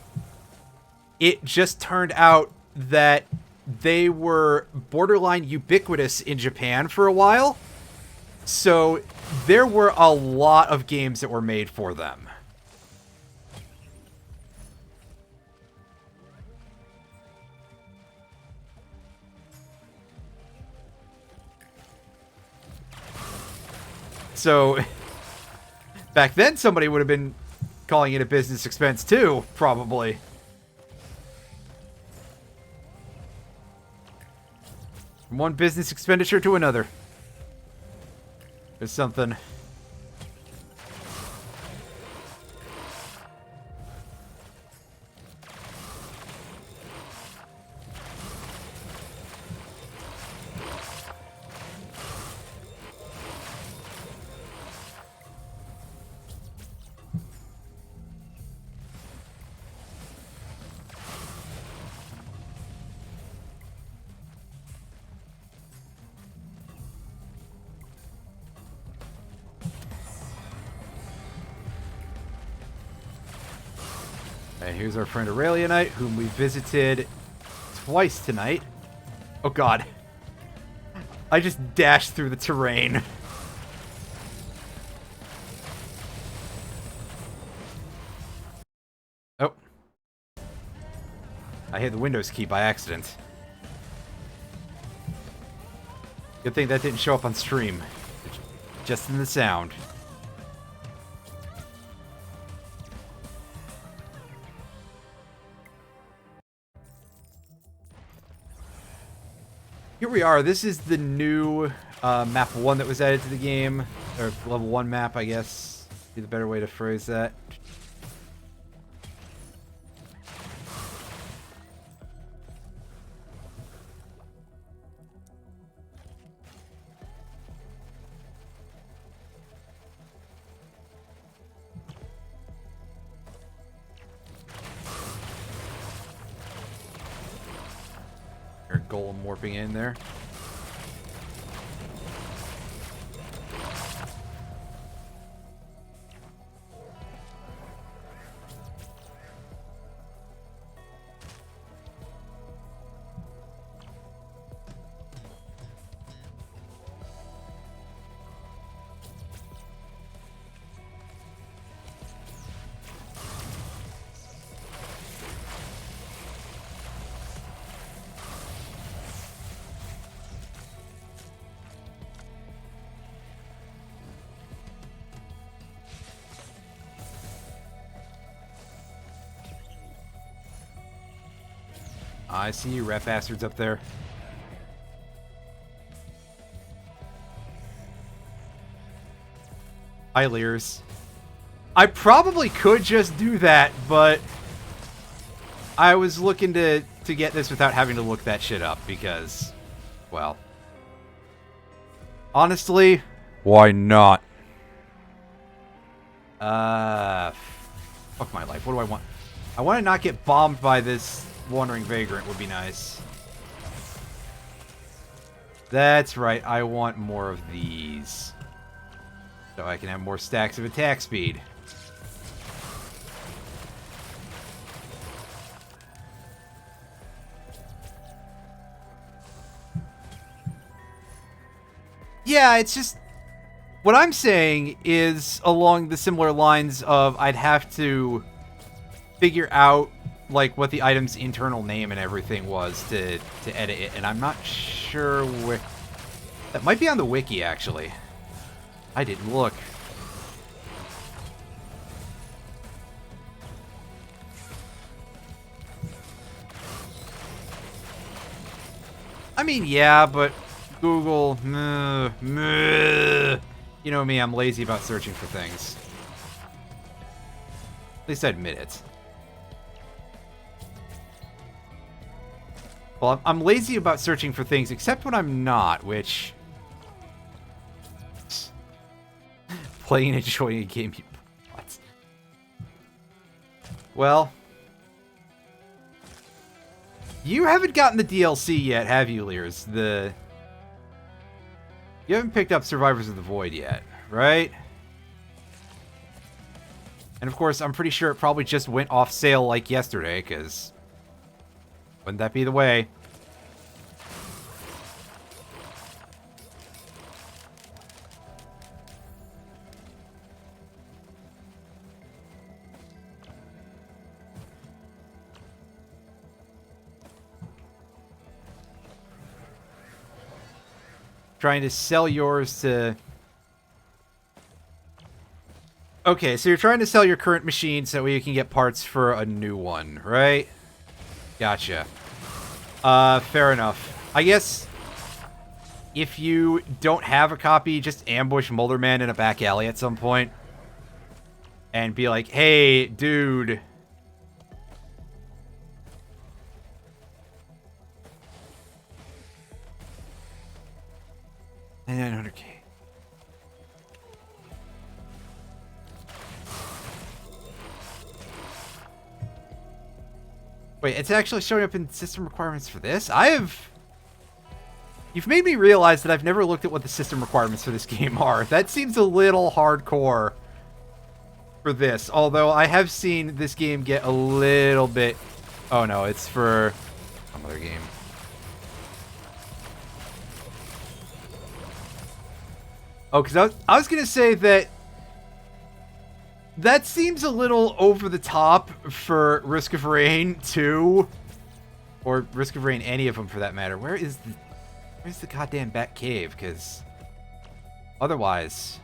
[SPEAKER 1] It just turned out that they were borderline ubiquitous in Japan for a while. So there were a lot of games that were made for them. So back then somebody would have been calling it a business expense too, probably. From one business expenditure to another. There's something. And here's our friend Aurelianite, whom we visited twice tonight. Oh god. I just dashed through the terrain. Oh. I hit the Windows key by accident. Good thing that didn't show up on stream. Just in the sound. Here we are. This is the new map 1 that was added to the game. or level 1 map, I guess, be the better way to phrase that. Golem warping in there. I see you rat bastards up there. Hi, Lears. I probably could just do that, but I was looking to get this without having to look that shit up because, well, honestly, why not? Fuck my life. What do I want? I want to not get bombed by this wandering vagrant would be nice. That's right. I want more of these. So I can have more stacks of attack speed. Yeah, it's just... What I'm saying is along the similar lines of I'd have to figure out like what the item's internal name and everything was to edit it, and I'm not sure where... That might be on the wiki, actually. I didn't look. I mean, yeah, but Google... You know me, I'm lazy about searching for things. At least I admit it. Well, I'm lazy about searching for things, except when I'm not, which... Playing and enjoying a game you... What? Well... You haven't gotten the DLC yet, have you, Lears? You haven't picked up Survivors of the Void yet, right? And of course, I'm pretty sure it probably just went off sale like yesterday, because... Wouldn't that be the way? Trying to sell yours to... Okay, so you're trying to sell your current machine so you can get parts for a new one, right? Gotcha. Fair enough. I guess if you don't have a copy, just ambush Molderman in a back alley at some point. And be like, hey, dude. 900K. Wait, it's actually showing up in system requirements for this? You've made me realize that I've never looked at what the system requirements for this game are. That seems a little hardcore for this. Although I have seen this game get a little bit... Oh no, it's for some other game. Oh, because I was going to say that that seems a little over the top for Risk of Rain 2. Or Risk of Rain, any of them for that matter. Where's the goddamn Bat Cave? Because otherwise...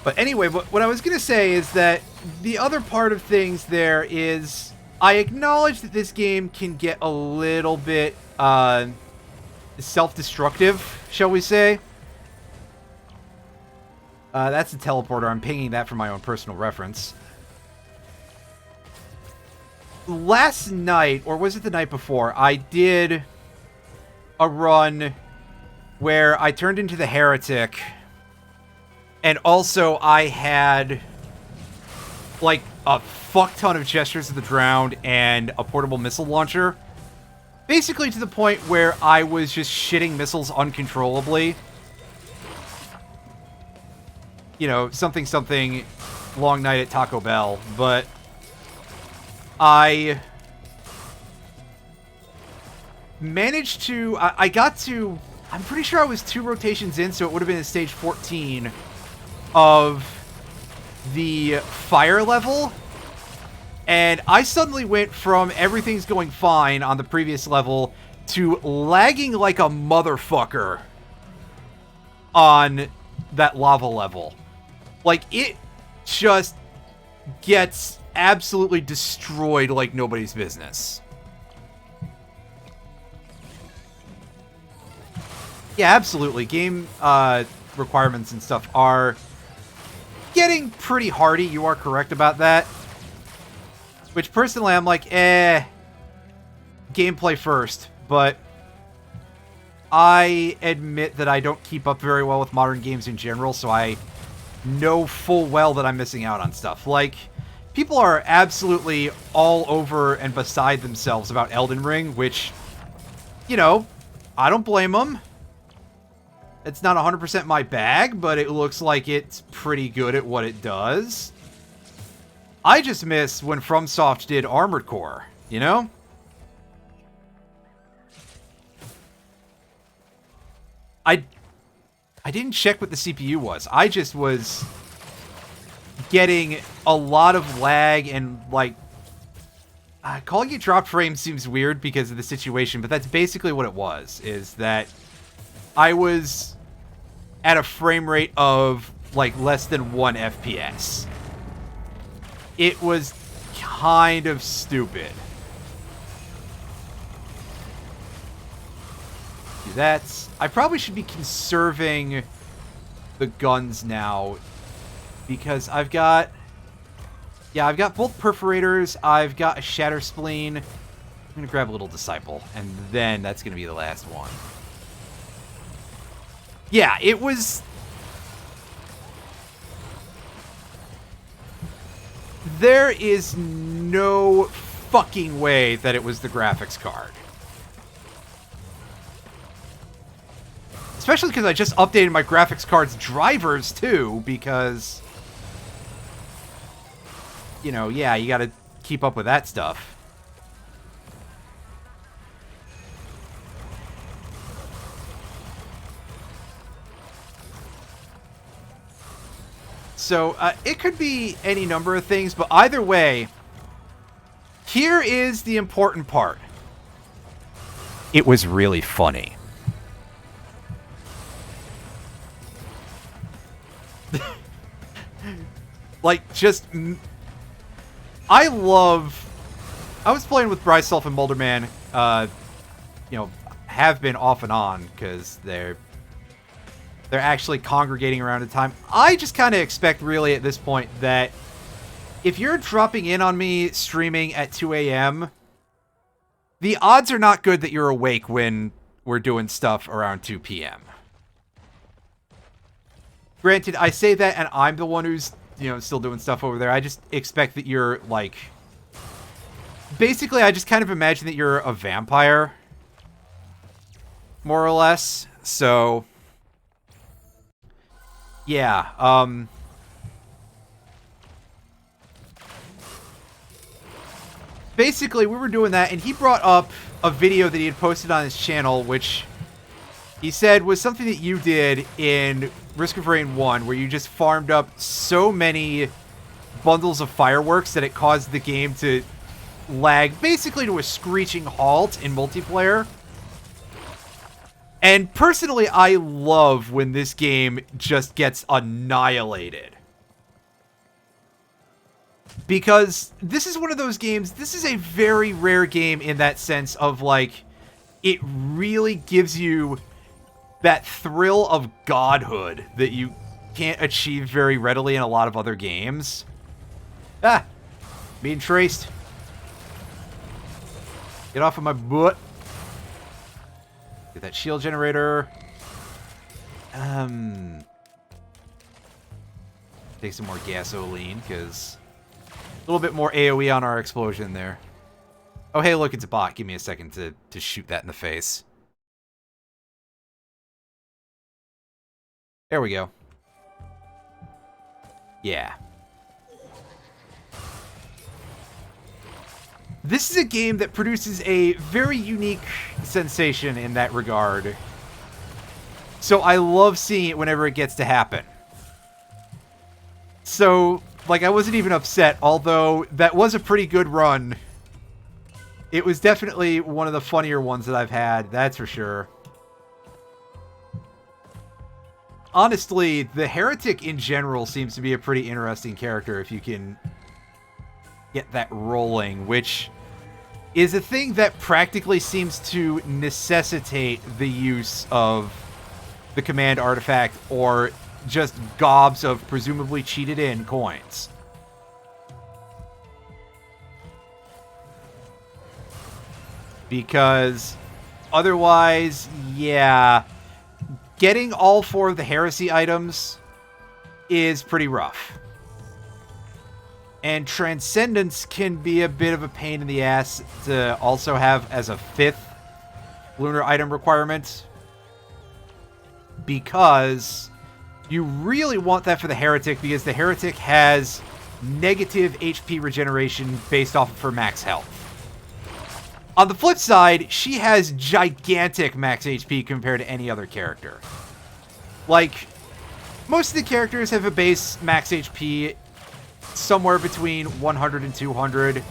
[SPEAKER 1] But anyway, what I was going to say is that the other part of things there is I acknowledge that this game can get a little bit self-destructive, shall we say. That's a teleporter. I'm pinging that for my own personal reference. Last night, or was it the night before, I did a run where I turned into the heretic, and also I had like a fuck ton of gestures of the drowned and a portable missile launcher. Basically to the point where I was just shitting missiles uncontrollably. You know, something, long night at Taco Bell. But I managed to... I got to... I'm pretty sure I was 2 rotations in, so it would have been in stage 14 of the fire level. And I suddenly went from everything's going fine on the previous level to lagging like a motherfucker on that lava level. Like, it just gets absolutely destroyed like nobody's business. Yeah, absolutely. Game requirements and stuff are getting pretty hardy. You are correct about that. Which, personally, I'm like, gameplay first. But I admit that I don't keep up very well with modern games in general, so I know full well that I'm missing out on stuff. Like, people are absolutely all over and beside themselves about Elden Ring, which, you know, I don't blame them. It's not 100% my bag, but it looks like it's pretty good at what it does. I just miss when FromSoft did Armored Core, you know? I didn't check what the CPU was. I just was getting a lot of lag and, like... calling it drop frames seems weird because of the situation, but that's basically what it was, is that I was at a frame rate of, like, less than 1 FPS. It was kind of stupid. That's... I probably should be conserving the guns now, because I've got... Yeah, I've got both perforators, I've got a shatter spleen. I'm gonna grab a little disciple, and then that's gonna be the last one. Yeah, it was... There is no fucking way that it was the graphics card. Especially because I just updated my graphics card's drivers, too, because... You know, yeah, you gotta keep up with that stuff. So, it could be any number of things, but either way, here is the important part. It was really funny. Like, just... I was playing with Bryself and Mulderman, you know, have been off and on, because they're actually congregating around a time. I just kind of expect, really, at this point, that if you're dropping in on me streaming at 2 a.m., the odds are not good that you're awake when we're doing stuff around 2 p.m. Granted, I say that, and I'm the one who's, you know, still doing stuff over there. I just expect that you're, like... Basically, I just kind of imagine that you're a vampire. More or less. So... Yeah, basically, we were doing that, and he brought up a video that he had posted on his channel, which he said was something that you did in Risk of Rain 1, where you just farmed up so many bundles of fireworks that it caused the game to lag basically to a screeching halt in multiplayer. And personally, I love when this game just gets annihilated. Because this is one of those games, this is a very rare game in that sense of, like, it really gives you that thrill of godhood that you can't achieve very readily in a lot of other games. Ah! Being traced. Get off of my butt. Get that shield generator. Take some more gasoline, because a little bit more AoE on our explosion there. Oh, hey, look, it's a bot. Give me a second to shoot that in the face. There we go. Yeah. This is a game that produces a very unique sensation in that regard. So I love seeing it whenever it gets to happen. So, like, I wasn't even upset, although that was a pretty good run. It was definitely one of the funnier ones that I've had, that's for sure. Honestly, the Heretic in general seems to be a pretty interesting character if you can get that rolling, which is a thing that practically seems to necessitate the use of the command artifact or just gobs of presumably cheated in coins. Because otherwise, yeah, getting all 4 of the heresy items is pretty rough. And Transcendence can be a bit of a pain in the ass to also have as a 5th lunar item requirement. Because you really want that for the Heretic, because the Heretic has negative HP regeneration based off of her max health. On the flip side, she has gigantic max HP compared to any other character. Like, most of the characters have a base max HP somewhere between 100 and 200.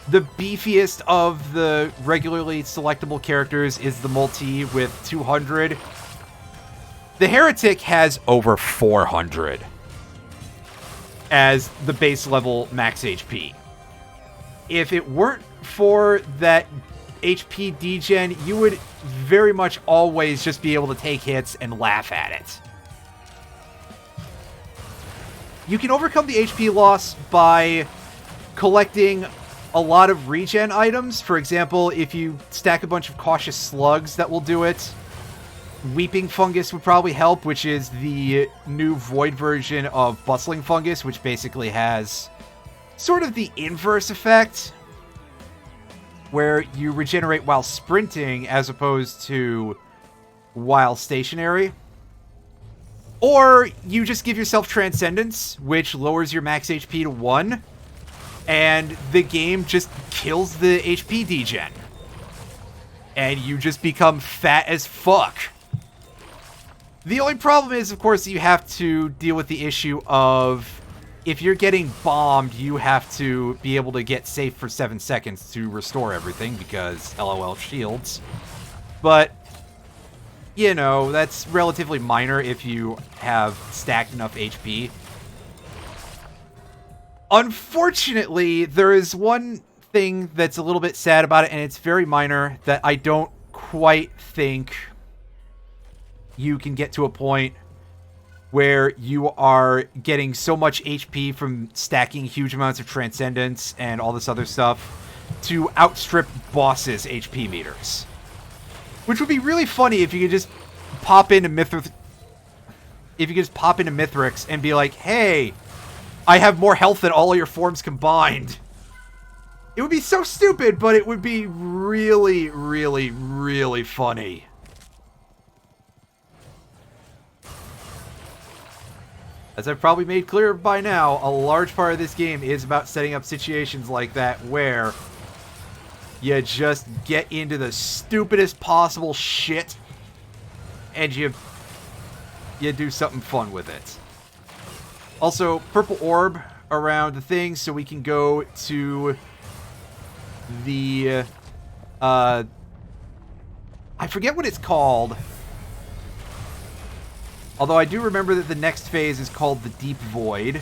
[SPEAKER 1] The beefiest of the regularly selectable characters is the multi with 200. The Heretic has over 400 as the base level max HP. If it weren't for that HP degen, you would very much always just be able to take hits and laugh at it. You can overcome the HP loss by collecting a lot of regen items. For example, if you stack a bunch of cautious slugs, that will do it. Weeping fungus would probably help, which is the new void version of bustling fungus, which basically has sort of the inverse effect, where you regenerate while sprinting as opposed to while stationary. Or you just give yourself Transcendence, which lowers your max HP to 1, and the game just kills the HP degen. And you just become fat as fuck. The only problem is, of course, you have to deal with the issue of if you're getting bombed, you have to be able to get safe for 7 seconds to restore everything, because LOL shields. But, you know, that's relatively minor if you have stacked enough HP. Unfortunately, there is one thing that's a little bit sad about it, and it's very minor, that I don't quite think you can get to a point where you are getting so much HP from stacking huge amounts of Transcendence and all this other stuff to outstrip bosses' HP meters. Which would be really funny if you could just pop into Mithrix and be like, hey, I have more health than all of your forms combined. It would be so stupid, but it would be really, really, really funny. As I've probably made clear by now, a large part of this game is about setting up situations like that where you just get into the stupidest possible shit and you do something fun with it. Also, purple orb around the thing so we can go to the I forget what it's called. Although I do remember that the next phase is called the Deep Void.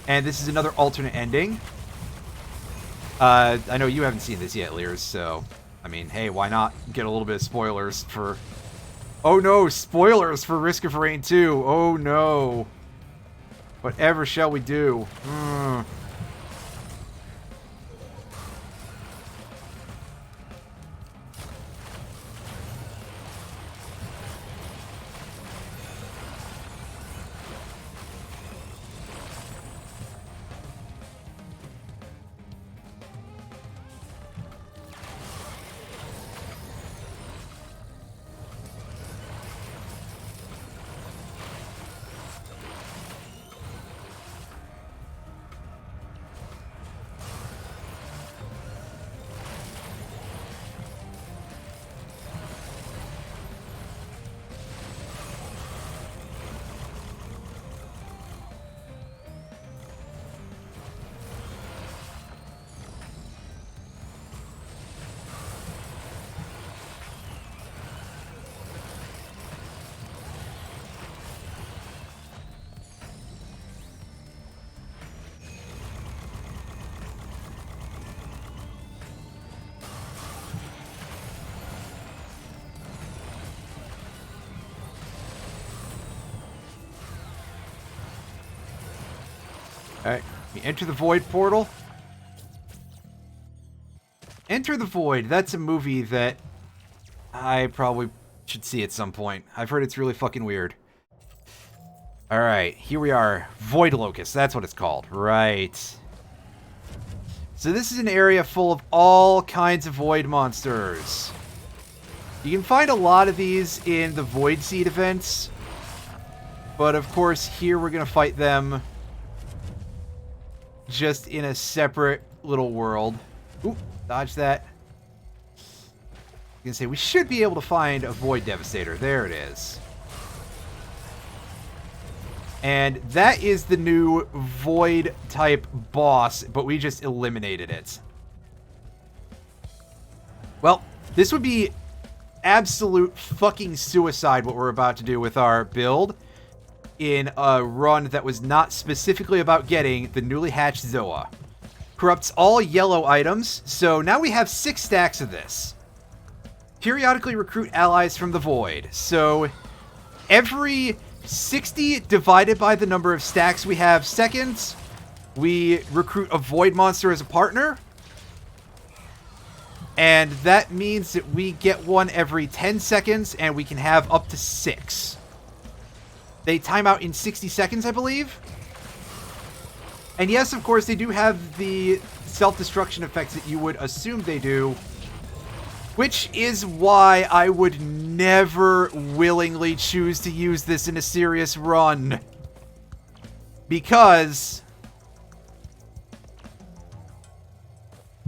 [SPEAKER 1] And this is another alternate ending. I know you haven't seen this yet, Lears, so... I mean, hey, why not get a little bit of spoilers for... Oh no, spoilers for Risk of Rain 2. Oh no. Whatever shall we do? Alright, we enter the Void portal. Enter the Void. That's a movie that I probably should see at some point. I've heard it's really fucking weird. Alright, here we are. Void Locust, that's what it's called. Right. So this is an area full of all kinds of Void monsters. You can find a lot of these in the Void Seed events. But of course, here we're going to fight them just in a separate little world. Oop, dodge that. I was gonna say, we should be able to find a Void Devastator. There it is. And that is the new Void-type boss, but we just eliminated it. Well, this would be absolute fucking suicide what we're about to do with our build in a run that was not specifically about getting the newly hatched Zoea. Corrupts all yellow items, so now we have 6 stacks of this. Periodically recruit allies from the Void. So every 60 divided by the number of stacks we have seconds, we recruit a Void monster as a partner. And that means that we get one every 10 seconds, and we can have up to 6. They time out in 60 seconds, I believe. And yes, of course, they do have the self-destruction effects that you would assume they do. Which is why I would never willingly choose to use this in a serious run. Because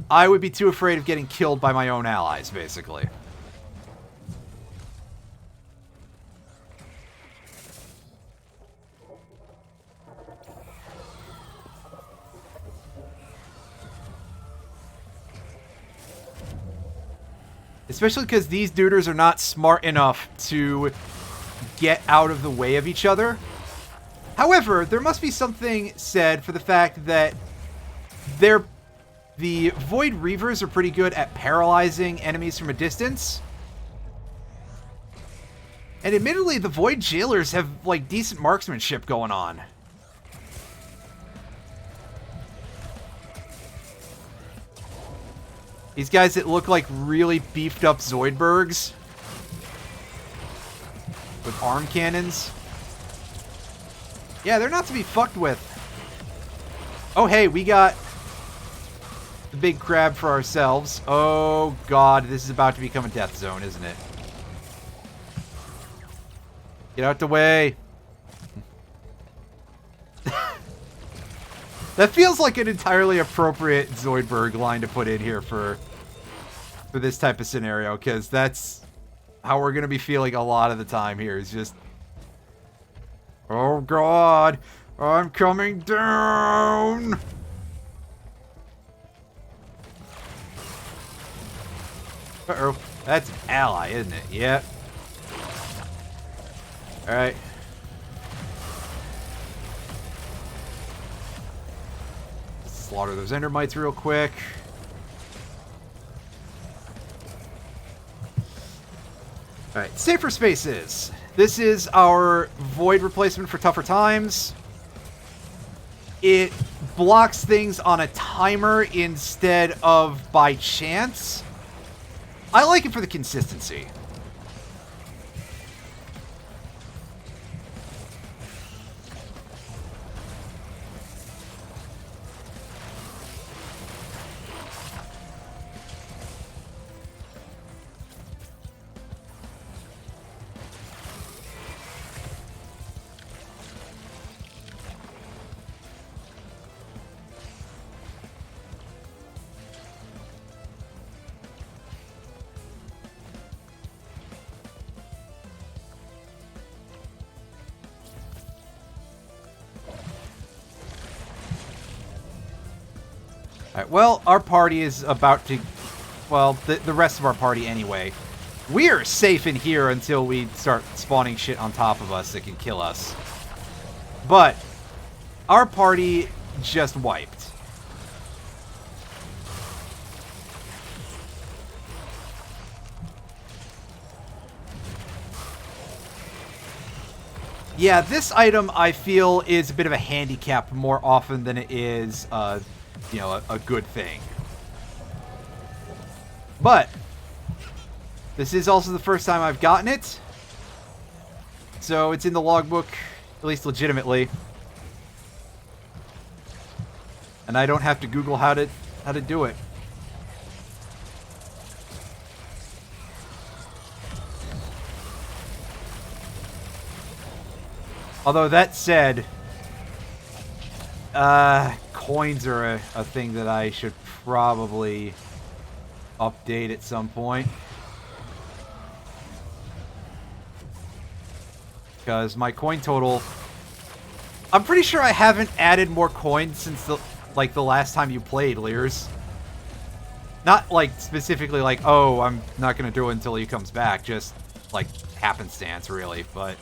[SPEAKER 1] I would be too afraid of getting killed by my own allies, basically. Especially because these duders are not smart enough to get out of the way of each other. However, there must be something said for the fact that the Void Reavers are pretty good at paralyzing enemies from a distance. And admittedly, the Void Jailers have, like, decent marksmanship going on. These guys that look like really beefed up Zoidbergs with arm cannons. Yeah, they're not to be fucked with. Oh, hey, we got the big crab for ourselves. Oh, God, this is about to become a death zone, isn't it? Get out the way. That feels like an entirely appropriate Zoidberg line to put in here for this type of scenario, because that's how we're going to be feeling a lot of the time here. Is just, oh God, I'm coming down. Uh-oh, that's an ally, isn't it? Yep. All right. Slaughter those endermites real quick. Alright, safer spaces. This is our void replacement for tougher times. It blocks things on a timer instead of by chance. I like it for the consistency. Alright, well, our party is about to... Well, the rest of our party anyway. We are safe in here until we start spawning shit on top of us that can kill us. But, our party just wiped. Yeah, this item, I feel, is a bit of a handicap more often than it is... you know, a good thing. But this is also the first time I've gotten it, so it's in the logbook, at least legitimately, and I don't have to Google how to do it. Although that said, coins are a thing that I should probably update at some point. Because my coin total... I'm pretty sure I haven't added more coins since the last time you played, Lears. Not like specifically like, oh, I'm not going to do it until he comes back. Just like happenstance, really. But...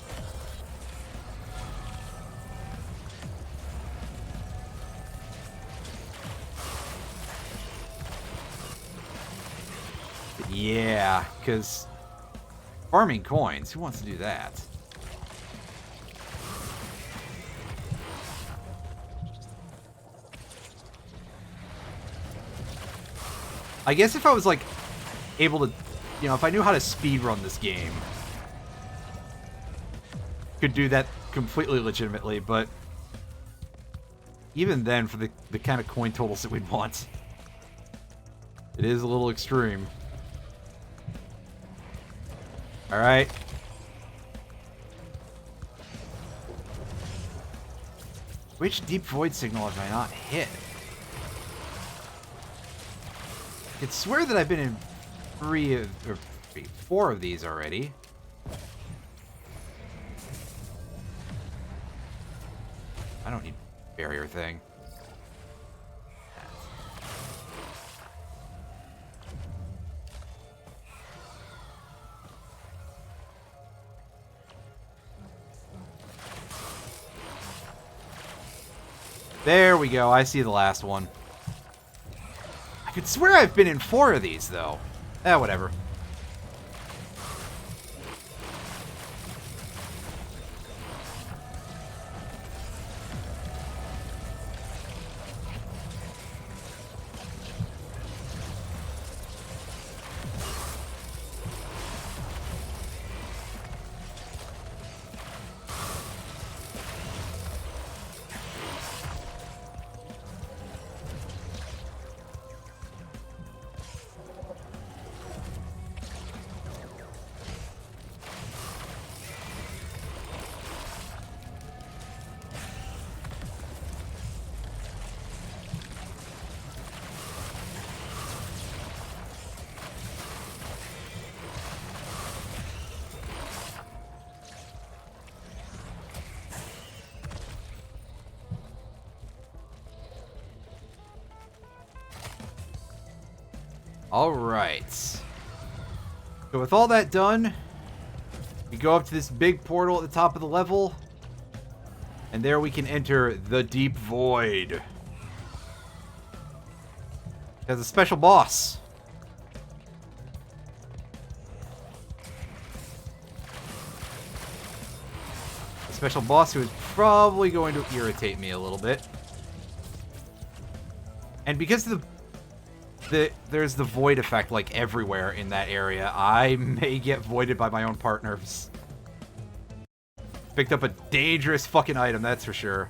[SPEAKER 1] yeah, because farming coins, who wants to do that? I guess if I was, like, able to, you know, if I knew how to speedrun this game, could do that completely legitimately, but even then, for the kind of coin totals that we'd want, it is a little extreme. Alright. Which deep void signal have I not hit? I could swear that I've been in 4 of these already. I don't need barrier thing. There we go. I see the last one. I could swear I've been in 4 of these, though. Whatever. Alright. So with all that done, we go up to this big portal at the top of the level, and there we can enter the Deep Void. There's a special boss. A special boss who is probably going to irritate me a little bit. And because there's the void effect like everywhere in that area, I may get voided by my own partners. Picked up a dangerous fucking item, that's for sure.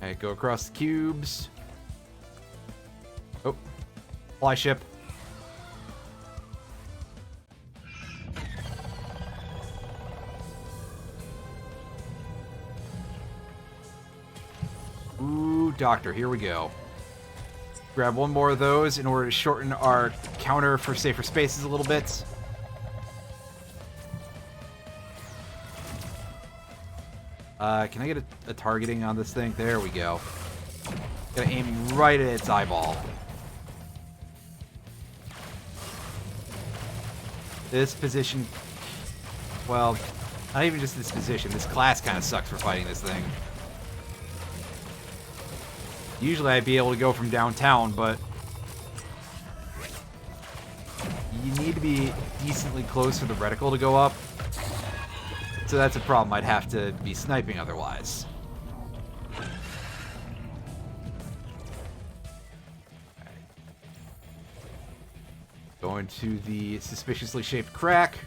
[SPEAKER 1] Alright, go across the cubes. Oh. Fly ship. Ooh, doctor, here we go. Grab one more of those in order to shorten our counter for safer spaces a little bit. Can I get a targeting on this thing? There we go. Gotta aim right at its eyeball. This position... Well, not even just this position. This class kind of sucks for fighting this thing. Usually I'd be able to go from downtown, but... You need to be decently close for the reticle to go up. So that's a problem. I'd have to be sniping otherwise. Right. Going to the suspiciously shaped crack.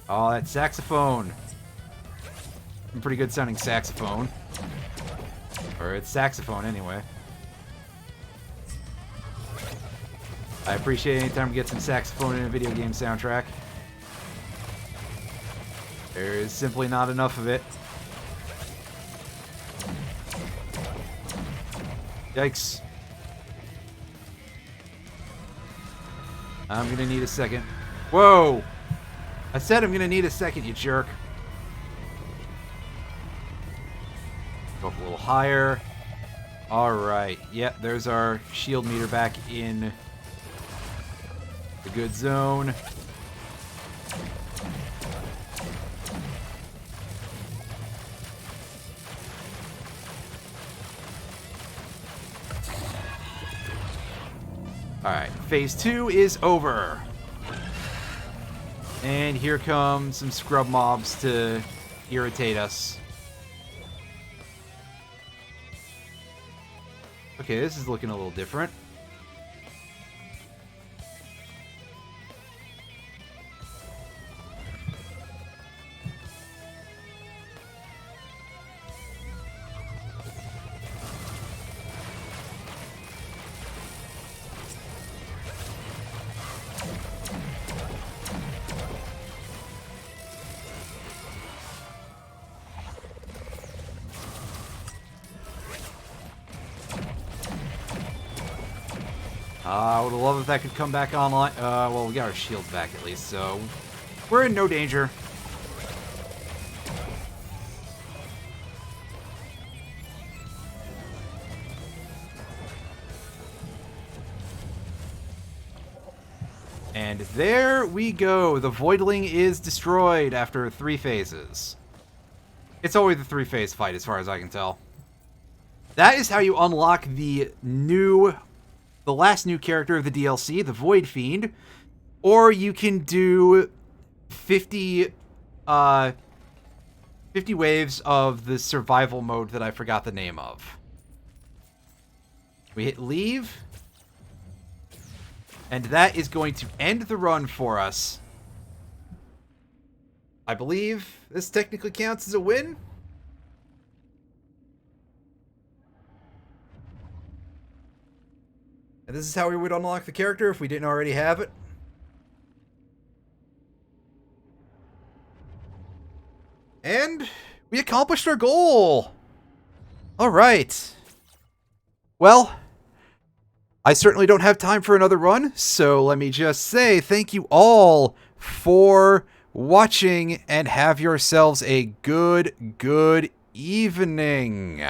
[SPEAKER 1] Oh, that saxophone. Pretty good sounding saxophone. Or it's saxophone anyway. I appreciate any time we get some saxophone in a video game soundtrack. There is simply not enough of it. Yikes. I'm gonna need a second. Whoa! I said I'm gonna need a second, you jerk. Go up a little higher. Alright. Yeah, there's our shield meter back in the good zone. Alright, phase 2 is over. And here come some scrub mobs to irritate us. Okay, this is looking a little different. I would love if that could come back online. Well, we got our shields back at least, so we're in no danger. And there we go. The Voidling is destroyed after 3 phases. It's always the 3-phase fight as far as I can tell. That is how you unlock the last new character of the DLC, the Void Fiend. Or you can do 50 waves of the survival mode that I forgot the name of. We hit leave. And that is going to end the run for us. I believe this technically counts as a win. And this is how we would unlock the character if we didn't already have it. And we accomplished our goal. All right. Well, I certainly don't have time for another run, so let me just say thank you all for watching and have yourselves a good evening.